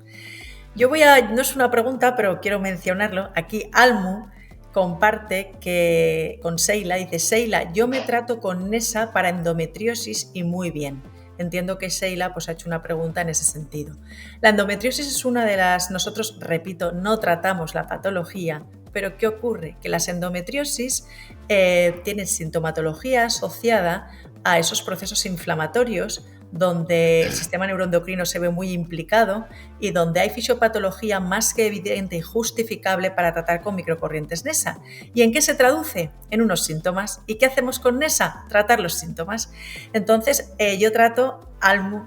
No es una pregunta, pero quiero mencionarlo. Aquí Almu comparte que con Seila, dice: Seila, yo me trato con NESA para endometriosis y muy bien. Entiendo que Seila pues, ha hecho una pregunta en ese sentido. La endometriosis es una de las, nosotros, repito, no tratamos la patología, pero ¿qué ocurre? Que las endometriosis tienen sintomatología asociada a esos procesos inflamatorios donde el sistema neuroendocrino se ve muy implicado y donde hay fisiopatología más que evidente y justificable para tratar con microcorrientes NESA. ¿Y en qué se traduce? En unos síntomas. ¿Y qué hacemos con NESA? Tratar los síntomas. Entonces, yo trato, Almu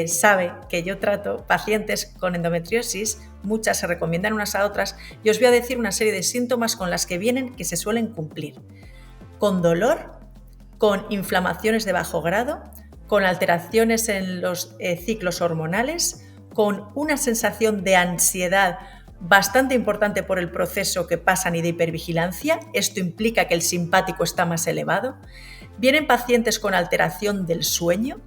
sabe que yo trato pacientes con endometriosis, muchas se recomiendan unas a otras, y os voy a decir una serie de síntomas con las que vienen que se suelen cumplir. Con dolor, con inflamaciones de bajo grado, con alteraciones en los ciclos hormonales, con una sensación de ansiedad bastante importante por el proceso que pasan y de hipervigilancia. Esto implica que el simpático está más elevado. Vienen pacientes con alteración del sueño.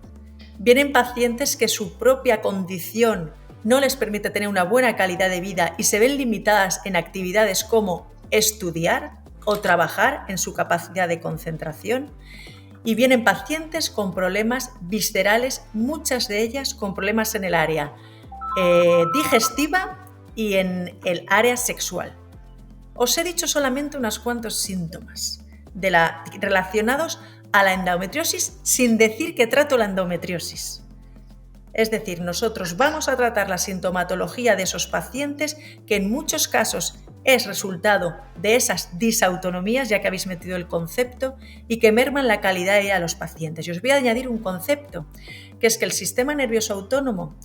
Vienen pacientes que su propia condición no les permite tener una buena calidad de vida y se ven limitadas en actividades como estudiar o trabajar en su capacidad de concentración. Y vienen pacientes con problemas viscerales, muchas de ellas con problemas en el área digestiva y en el área sexual. Os he dicho solamente unos cuantos síntomas relacionados a la endometriosis sin decir que trato la endometriosis. Es decir, nosotros vamos a tratar la sintomatología de esos pacientes que en muchos casos es resultado de esas disautonomías, ya que habéis metido el concepto, y que merman la calidad de vida de los pacientes. Y os voy a añadir un concepto, que es que el sistema nervioso autónomo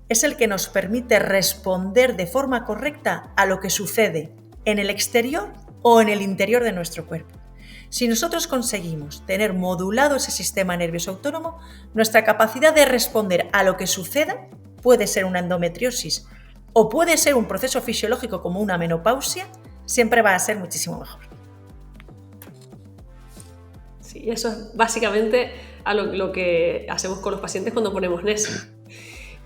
es el que nos permite responder de forma correcta a lo que sucede en el exterior o en el interior de nuestro cuerpo. Si nosotros conseguimos tener modulado ese sistema nervioso autónomo, nuestra capacidad de responder a lo que suceda puede ser una endometriosis o puede ser un proceso fisiológico como una menopausia, siempre va a ser muchísimo mejor. Sí, eso es básicamente a lo que hacemos con los pacientes cuando ponemos NESA.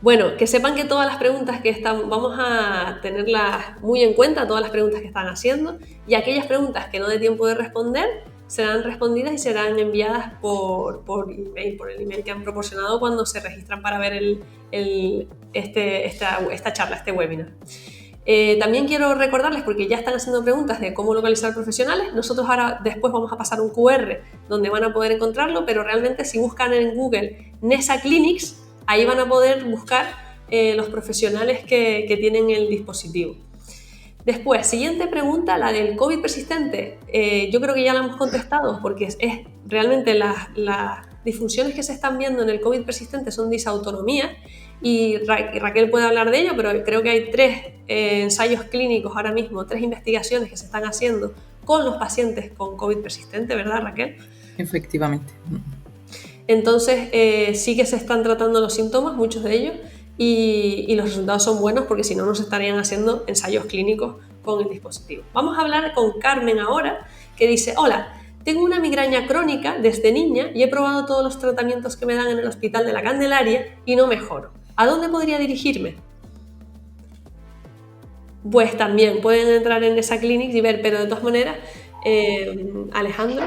Bueno, que sepan que todas las preguntas vamos a tenerlas muy en cuenta, todas las preguntas que están haciendo, y aquellas preguntas que no dé tiempo de responder serán respondidas y serán enviadas por email, por el email que han proporcionado cuando se registran para ver esta charla, este webinar. También quiero recordarles, porque ya están haciendo preguntas de cómo localizar profesionales, nosotros ahora después vamos a pasar un QR donde van a poder encontrarlo, pero realmente si buscan en Google NESA Clinics, ahí van a poder buscar los profesionales que tienen el dispositivo. Después, siguiente pregunta, la del COVID persistente. Yo creo que ya la hemos contestado, porque es realmente las disfunciones que se están viendo en el COVID persistente son disautonomía, y Raquel puede hablar de ello, pero creo que hay 3 ensayos clínicos ahora mismo, 3 investigaciones que se están haciendo con los pacientes con COVID persistente, ¿verdad, Raquel? Efectivamente. Entonces, sí que se están tratando los síntomas, muchos de ellos, y los resultados son buenos porque si no, no se estarían haciendo ensayos clínicos con el dispositivo. Vamos a hablar con Carmen ahora, que dice: hola, tengo una migraña crónica desde niña y he probado todos los tratamientos que me dan en el Hospital de la Candelaria y no mejoro. ¿A dónde podría dirigirme? Pues también pueden entrar en esa clínica y ver, pero de todas maneras, Alejandro...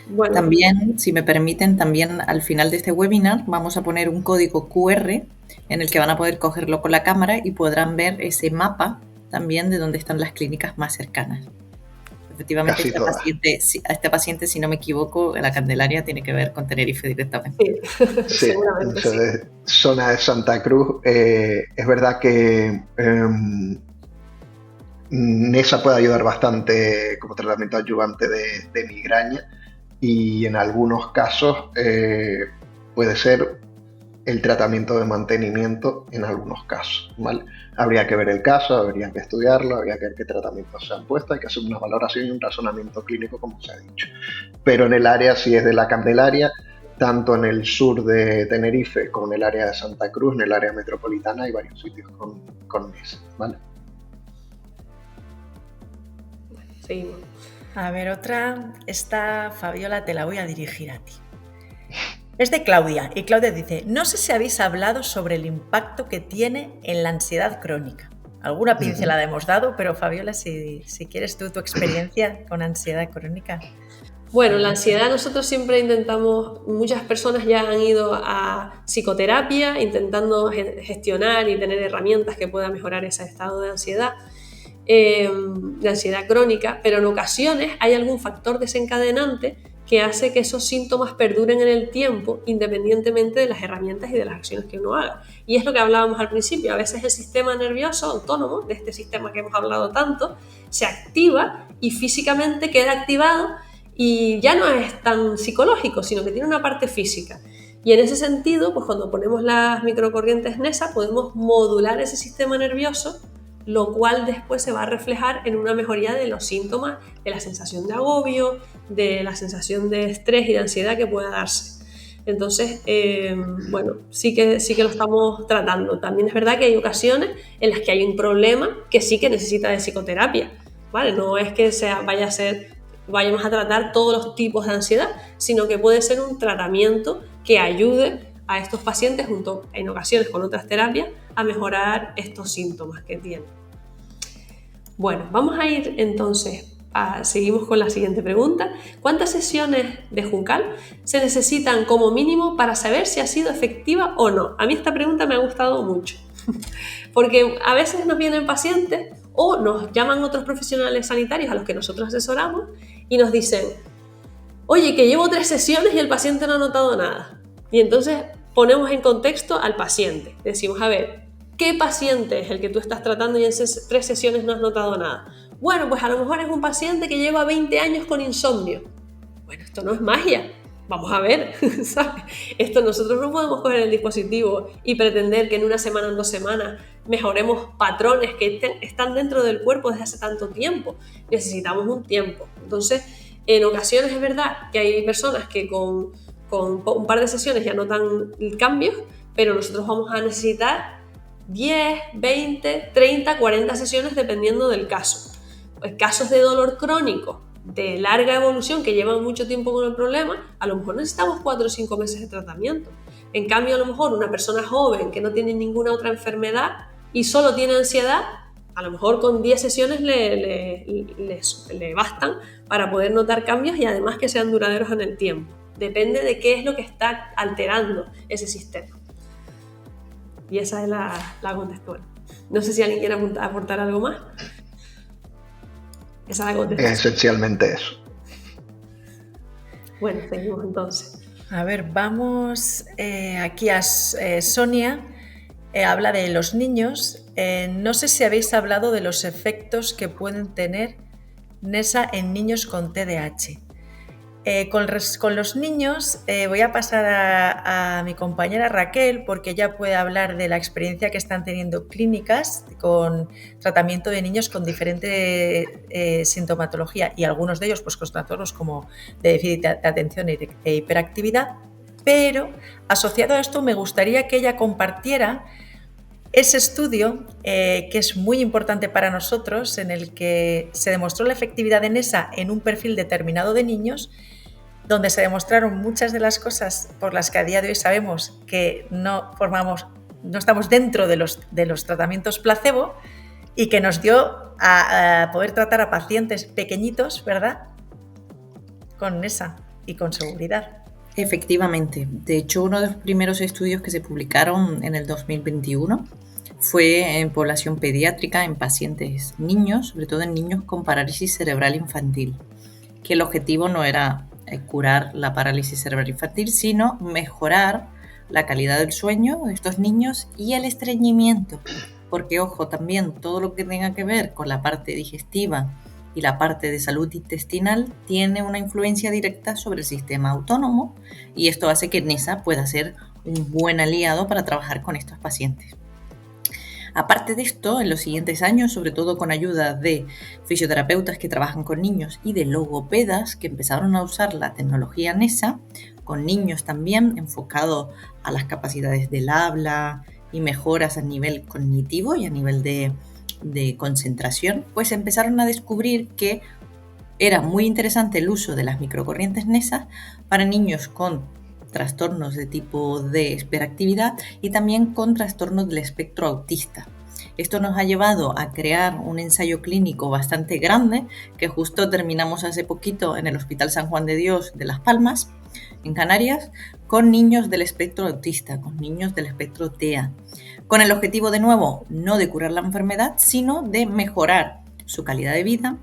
Bueno, También, si me permiten, también al final de este webinar vamos a poner un código QR en el que van a poder cogerlo con la cámara y podrán ver ese mapa también de dónde están las clínicas más cercanas. Efectivamente, Casi todas. a este paciente, si no me equivoco, la Candelaria tiene que ver con Tenerife directamente. sí, Sí, seguramente sí. zona de Santa Cruz. Es verdad que NESA puede ayudar bastante como tratamiento adyuvante de migraña, y en algunos casos puede ser el tratamiento de mantenimiento en algunos casos, ¿vale? Habría que ver el caso, habría que estudiarlo, habría que ver qué tratamientos se han puesto, hay que hacer una valoración y un razonamiento clínico, como se ha dicho. Pero en el área, si es de la Candelaria, tanto en el sur de Tenerife como en el área de Santa Cruz, en el área metropolitana, hay varios sitios con NESA, ¿vale? Seguimos. A ver, otra. Esta, Fabiola, te la voy a dirigir a ti. Es de Claudia, y Claudia dice, no sé si habéis hablado sobre el impacto que tiene en la ansiedad crónica. Alguna pincelada hemos dado, pero Fabiola, si quieres tú tu experiencia con ansiedad crónica. Bueno, la ansiedad nosotros siempre intentamos, muchas personas ya han ido a psicoterapia intentando gestionar y tener herramientas que puedan mejorar ese estado de ansiedad crónica, pero en ocasiones hay algún factor desencadenante que hace que esos síntomas perduren en el tiempo independientemente de las herramientas y de las acciones que uno haga. Y es lo que hablábamos al principio, a veces el sistema nervioso autónomo, de este sistema que hemos hablado tanto, se activa y físicamente queda activado y ya no es tan psicológico, sino que tiene una parte física. Y en ese sentido, pues cuando ponemos las microcorrientes NESA podemos modular ese sistema nervioso, lo cual después se va a reflejar en una mejoría de los síntomas, de la sensación de agobio, de la sensación de estrés y de ansiedad que pueda darse. Entonces, bueno, sí que lo estamos tratando. También es verdad que hay ocasiones en las que hay un problema que sí que necesita de psicoterapia, ¿vale? No es que vayamos a tratar todos los tipos de ansiedad, sino que puede ser un tratamiento que ayude a estos pacientes, junto en ocasiones con otras terapias, a mejorar estos síntomas que tienen. Bueno, vamos a ir entonces, seguimos con la siguiente pregunta. ¿Cuántas sesiones de Juncal se necesitan como mínimo para saber si ha sido efectiva o no? A mí esta pregunta me ha gustado mucho, porque a veces nos vienen pacientes o nos llaman otros profesionales sanitarios a los que nosotros asesoramos y nos dicen, oye, que llevo 3 sesiones y el paciente no ha notado nada. Y entonces ponemos en contexto al paciente. Decimos, a ver, ¿qué paciente es el que tú estás tratando y en 3 sesiones no has notado nada? Bueno, pues a lo mejor es un paciente que lleva 20 años con insomnio. Bueno, esto no es magia. Vamos a ver, ¿sabes? Esto nosotros no podemos coger el dispositivo y pretender que en 1 semana o en 2 semanas mejoremos patrones que están dentro del cuerpo desde hace tanto tiempo. Necesitamos un tiempo. Entonces, en ocasiones es verdad que hay personas que con un par de sesiones ya notan cambios, pero nosotros vamos a necesitar 10, 20, 30, 40 sesiones dependiendo del caso. Pues casos de dolor crónico de larga evolución que llevan mucho tiempo con el problema, a lo mejor necesitamos 4 o 5 meses de tratamiento. En cambio, a lo mejor una persona joven que no tiene ninguna otra enfermedad y solo tiene ansiedad, a lo mejor con 10 sesiones le bastan para poder notar cambios y además que sean duraderos en el tiempo. Depende de qué es lo que está alterando ese sistema. Y esa es la contextual. No sé si alguien quiere aportar algo más. Esa es la contextual. Esencialmente eso. Bueno, seguimos entonces. A ver, vamos aquí a Sonia. Habla de los niños. No sé si habéis hablado de los efectos que pueden tener NESA en niños con TDAH. Con los niños voy a pasar a mi compañera Raquel, porque ella puede hablar de la experiencia que están teniendo clínicas con tratamiento de niños con diferente sintomatología y algunos de ellos pues, con trastornos como de déficit de atención e hiperactividad, pero asociado a esto me gustaría que ella compartiera ese estudio que es muy importante para nosotros, en el que se demostró la efectividad de NESA en un perfil determinado de niños, donde se demostraron muchas de las cosas por las que a día de hoy sabemos que no estamos dentro de los tratamientos placebo, y que nos dio a poder tratar a pacientes pequeñitos, ¿verdad?, con NESA. y con seguridad. Efectivamente. De hecho, uno de los primeros estudios que se publicaron en el 2021 fue en población pediátrica, en pacientes niños, sobre todo en niños con parálisis cerebral infantil, que el objetivo no era curar la parálisis cerebral infantil, sino mejorar la calidad del sueño de estos niños y el estreñimiento. Porque, ojo, también todo lo que tenga que ver con la parte digestiva y la parte de salud intestinal tiene una influencia directa sobre el sistema autónomo, y esto hace que NESA pueda ser un buen aliado para trabajar con estos pacientes. Aparte de esto, en los siguientes años, sobre todo con ayuda de fisioterapeutas que trabajan con niños y de logopedas que empezaron a usar la tecnología NESA, con niños también, enfocado a las capacidades del habla y mejoras a nivel cognitivo y a nivel de concentración, pues empezaron a descubrir que era muy interesante el uso de las microcorrientes NESA para niños con trastornos de tipo de hiperactividad y también con trastornos del espectro autista. Esto nos ha llevado a crear un ensayo clínico bastante grande que justo terminamos hace poquito en el Hospital San Juan de Dios de Las Palmas, en Canarias, con niños del espectro autista, con niños del espectro TEA, con el objetivo, de nuevo, no de curar la enfermedad, sino de mejorar su calidad de vida,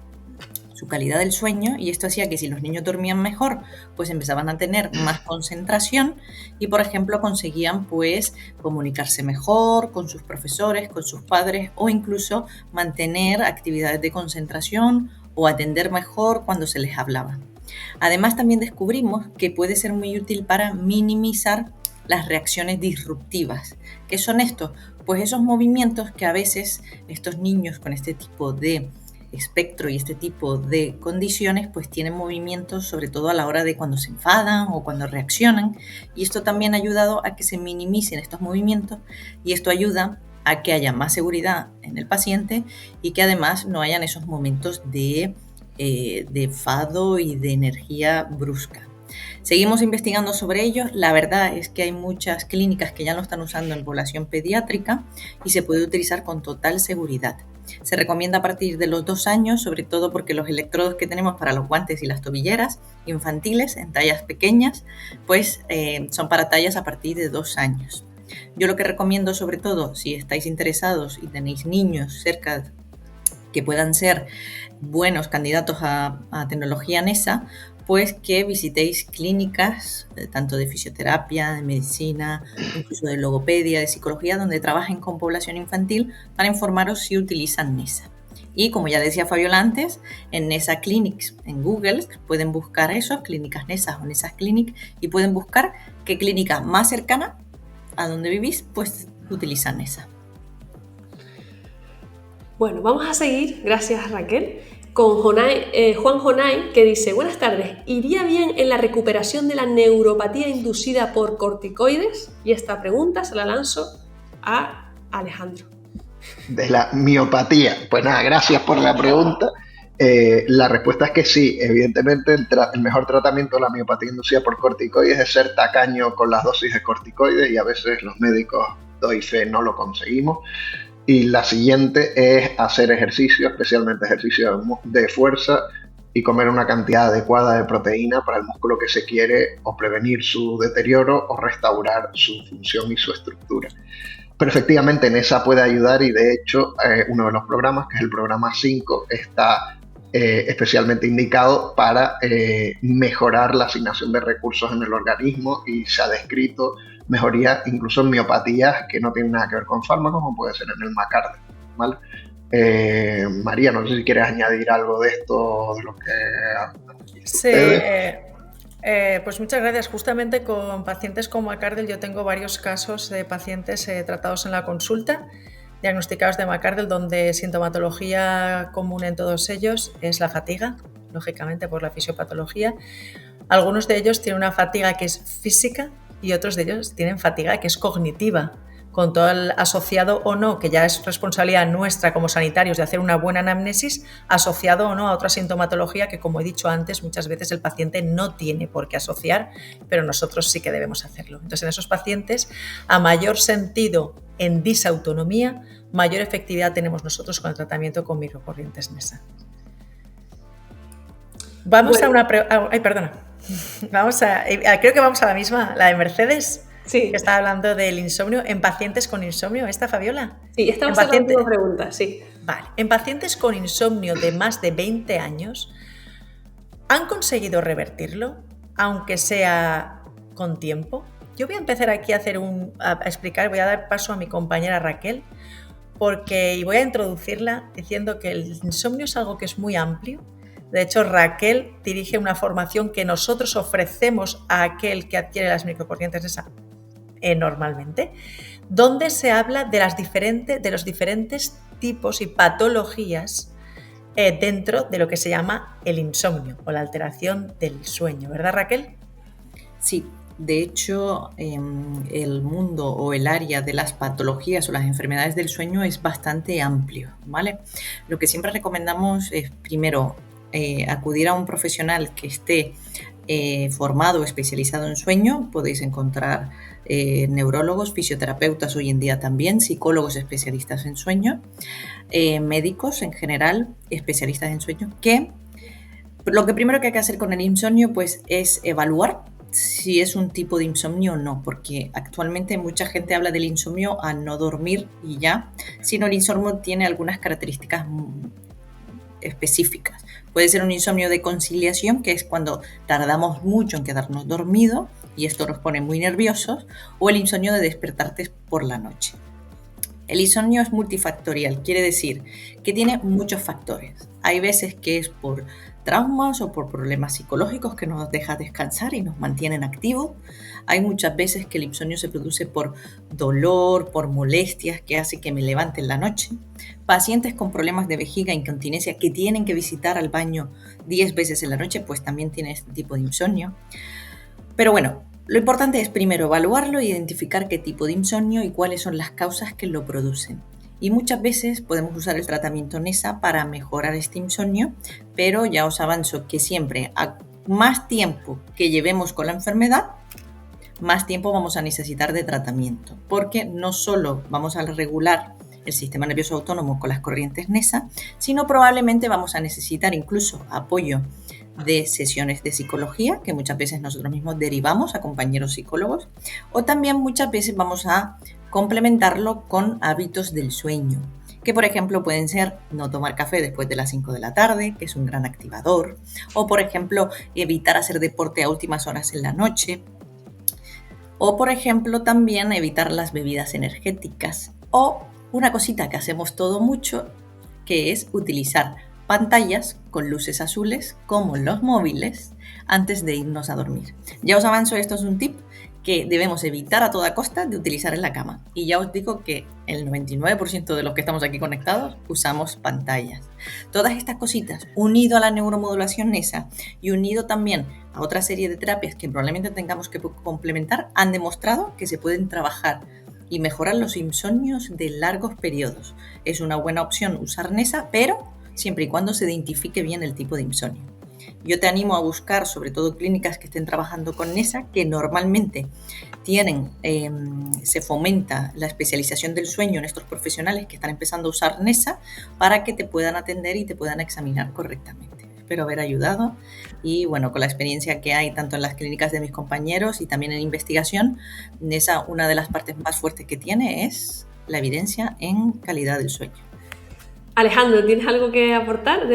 su calidad del sueño, y esto hacía que si los niños dormían mejor, pues empezaban a tener más concentración y, por ejemplo, conseguían pues comunicarse mejor con sus profesores, con sus padres, o incluso mantener actividades de concentración o atender mejor cuando se les hablaba. Además, también descubrimos que puede ser muy útil para minimizar las reacciones disruptivas. ¿Qué son estos? Pues esos movimientos que a veces estos niños con este tipo de espectro y este tipo de condiciones pues tienen movimientos, sobre todo a la hora de cuando se enfadan o cuando reaccionan, y esto también ha ayudado a que se minimicen estos movimientos, y esto ayuda a que haya más seguridad en el paciente y que además no hayan esos momentos de enfado y de energía brusca. Seguimos investigando sobre ellos. La verdad es que hay muchas clínicas que ya lo están usando en población pediátrica y se puede utilizar con total seguridad. Se recomienda a partir de los 2 años, sobre todo porque los electrodos que tenemos para los guantes y las tobilleras infantiles en tallas pequeñas, pues son para tallas a partir de 2 años. Yo lo que recomiendo, sobre todo, si estáis interesados y tenéis niños cerca que puedan ser buenos candidatos a tecnología NESA, pues que visitéis clínicas tanto de fisioterapia, de medicina, incluso de logopedia, de psicología, donde trabajen con población infantil para informaros si utilizan NESA. Y como ya decía Fabiola antes, en NESA Clinics en Google pueden buscar eso, clínicas NESA o NESA Clinic, y pueden buscar qué clínica más cercana a donde vivís pues utiliza NESA. Bueno, vamos a seguir, gracias Raquel, con Juan Jonay, que dice: buenas tardes, ¿iría bien en la recuperación de la neuropatía inducida por corticoides? Y esta pregunta se la lanzo a Alejandro. De la miopatía. Pues nada, gracias por la pregunta. La respuesta es que sí. Evidentemente, el mejor tratamiento de la miopatía inducida por corticoides es ser tacaño con las dosis de corticoides, y a veces los médicos, doy fe, no lo conseguimos. Y la siguiente es hacer ejercicio, especialmente ejercicio de fuerza, y comer una cantidad adecuada de proteína para el músculo que se quiere, o prevenir su deterioro o restaurar su función y su estructura. Pero efectivamente NESA puede ayudar, y de hecho uno de los programas, que es el programa 5, está especialmente indicado para mejorar la asignación de recursos en el organismo, y se ha descrito mejoría incluso en miopatías que no tienen nada que ver con fármacos, como puede ser en el McCartney, ¿vale? María, no sé si quieres añadir algo de esto, de lo que... Sí, pues muchas gracias. Justamente con pacientes con McArdle yo tengo varios casos de pacientes tratados en la consulta, diagnosticados de McArdle, donde sintomatología común en todos ellos es la fatiga, lógicamente por la fisiopatología. Algunos de ellos tienen una fatiga que es física y otros de ellos tienen fatiga que es cognitiva, con todo el asociado o no, que ya es responsabilidad nuestra como sanitarios de hacer una buena anamnesis, asociado o no a otra sintomatología que, como he dicho antes, muchas veces el paciente no tiene por qué asociar, pero nosotros sí que debemos hacerlo. Entonces, en esos pacientes, a mayor sentido en disautonomía, mayor efectividad tenemos nosotros con el tratamiento con microcorrientes NESA. Vamos a una... Ay, perdona. Creo que vamos a la misma, la de Mercedes, Sí, que está hablando del insomnio en pacientes con insomnio. ¿Esta, Fabiola? sí, esta va a ser la última pregunta, sí. Vale. En pacientes con insomnio de más de 20 años, ¿han conseguido revertirlo, aunque sea con tiempo? Yo voy a empezar aquí a explicar, voy a dar paso a mi compañera Raquel, y voy a introducirla diciendo que el insomnio es algo que es muy amplio. De hecho, Raquel dirige una formación que nosotros ofrecemos a aquel que adquiere las microcorrientes NESA normalmente, donde se habla de los diferentes tipos y patologías dentro de lo que se llama el insomnio o la alteración del sueño, ¿verdad, Raquel? Sí, de hecho, el mundo o el área de las patologías o las enfermedades del sueño es bastante amplio, ¿vale? Lo que siempre recomendamos es, primero, acudir a un profesional que esté formado o especializado en sueño. Podéis encontrar neurólogos, fisioterapeutas hoy en día también, psicólogos especialistas en sueño, médicos en general, especialistas en sueño, que lo que primero que hay que hacer con el insomnio pues, es evaluar si es un tipo de insomnio o no, porque actualmente mucha gente habla del insomnio a no dormir y ya, sino el insomnio tiene algunas características específicas. Puede ser un insomnio de conciliación, que es cuando tardamos mucho en quedarnos dormidos y esto nos pone muy nerviosos, o el insomnio de despertarte por la noche. El insomnio es multifactorial, quiere decir que tiene muchos factores. Hay veces que es por traumas o por problemas psicológicos que nos deja descansar y nos mantienen activos. Hay muchas veces que el insomnio se produce por dolor, por molestias que hace que me levante en la noche. Pacientes con problemas de vejiga e incontinencia que tienen que visitar al baño 10 veces en la noche, pues también tienen este tipo de insomnio. Pero bueno, lo importante es primero evaluarlo e identificar qué tipo de insomnio y cuáles son las causas que lo producen. Y muchas veces podemos usar el tratamiento NESA para mejorar este insomnio, pero ya os avanzo que siempre a más tiempo que llevemos con la enfermedad, más tiempo vamos a necesitar de tratamiento, porque no solo vamos a regular el sistema nervioso autónomo con las corrientes NESA, sino probablemente vamos a necesitar incluso apoyo de sesiones de psicología, que muchas veces nosotros mismos derivamos a compañeros psicólogos, o también muchas veces vamos a complementarlo con hábitos del sueño, que por ejemplo pueden ser no tomar café después de las 5 de la tarde, que es un gran activador, o por ejemplo evitar hacer deporte a últimas horas en la noche, o por ejemplo también evitar las bebidas energéticas, o una cosita que hacemos todo mucho, que es utilizar pantallas con luces azules como los móviles antes de irnos a dormir. Ya os avanzo, esto es un tip que debemos evitar a toda costa de utilizar en la cama. Y ya os digo que el 99% de los que estamos aquí conectados usamos pantallas. Todas estas cositas, unido a la neuromodulación NESA y unido también a otra serie de terapias que probablemente tengamos que complementar, han demostrado que se pueden trabajar y mejorar los insomnios de largos periodos. Es una buena opción usar NESA, pero siempre y cuando se identifique bien el tipo de insomnio. Yo te animo a buscar sobre todo clínicas que estén trabajando con NESA, que normalmente se fomenta la especialización del sueño en estos profesionales que están empezando a usar NESA para que te puedan atender y te puedan examinar correctamente. Espero haber ayudado y bueno, con la experiencia que hay tanto en las clínicas de mis compañeros y también en investigación, NESA, una de las partes más fuertes que tiene es la evidencia en calidad del sueño. Alejandro, ¿tienes algo que aportar?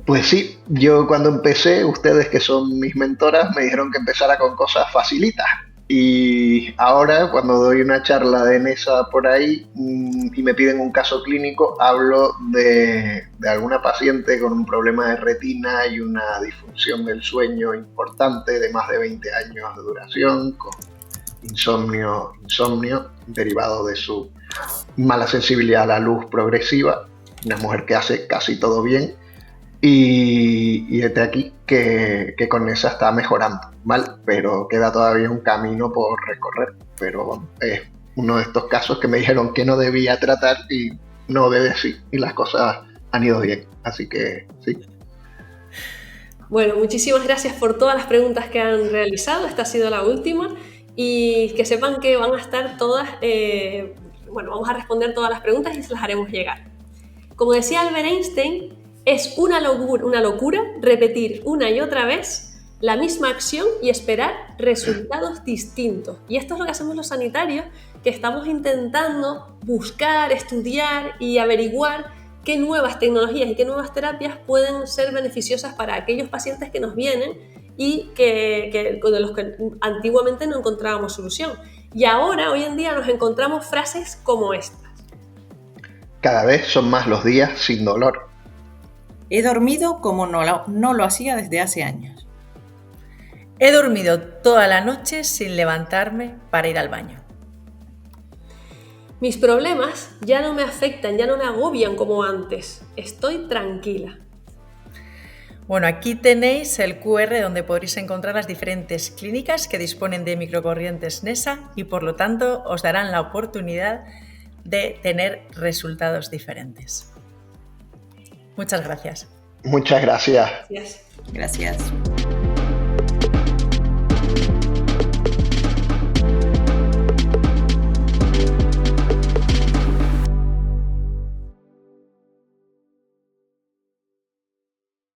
Pues sí, yo cuando empecé, ustedes que son mis mentoras me dijeron que empezara con cosas facilitas. Y ahora cuando doy una charla de NESA por ahí y me piden un caso clínico, hablo de alguna paciente con un problema de retina y una disfunción del sueño importante de más de 20 años de duración, con insomnio derivado de su mala sensibilidad a la luz progresiva, una mujer que hace casi todo bien. Y desde aquí que con esa está mejorando, ¿vale? Pero queda todavía un camino por recorrer. Pero bueno, es uno de estos casos que me dijeron que no debía tratar y no debe sí. Y las cosas han ido bien. Así que sí. Bueno, muchísimas gracias por todas las preguntas que han realizado. Esta ha sido la última. Y que sepan que van a estar todas... vamos a responder todas las preguntas y se las haremos llegar. Como decía Albert Einstein, es una locura repetir una y otra vez la misma acción y esperar resultados distintos. Y esto es lo que hacemos los sanitarios, que estamos intentando buscar, estudiar y averiguar qué nuevas tecnologías y qué nuevas terapias pueden ser beneficiosas para aquellos pacientes que nos vienen y de los que antiguamente no encontrábamos solución. Y ahora, hoy en día, nos encontramos frases como estas. Cada vez son más los días sin dolor. He dormido como no lo hacía desde hace años. He dormido toda la noche sin levantarme para ir al baño. Mis problemas ya no me afectan, ya no me agobian como antes. Estoy tranquila. Bueno, aquí tenéis el QR donde podréis encontrar las diferentes clínicas que disponen de microcorrientes NESA y por lo tanto os darán la oportunidad de tener resultados diferentes. Muchas gracias. Muchas gracias. Gracias. Gracias.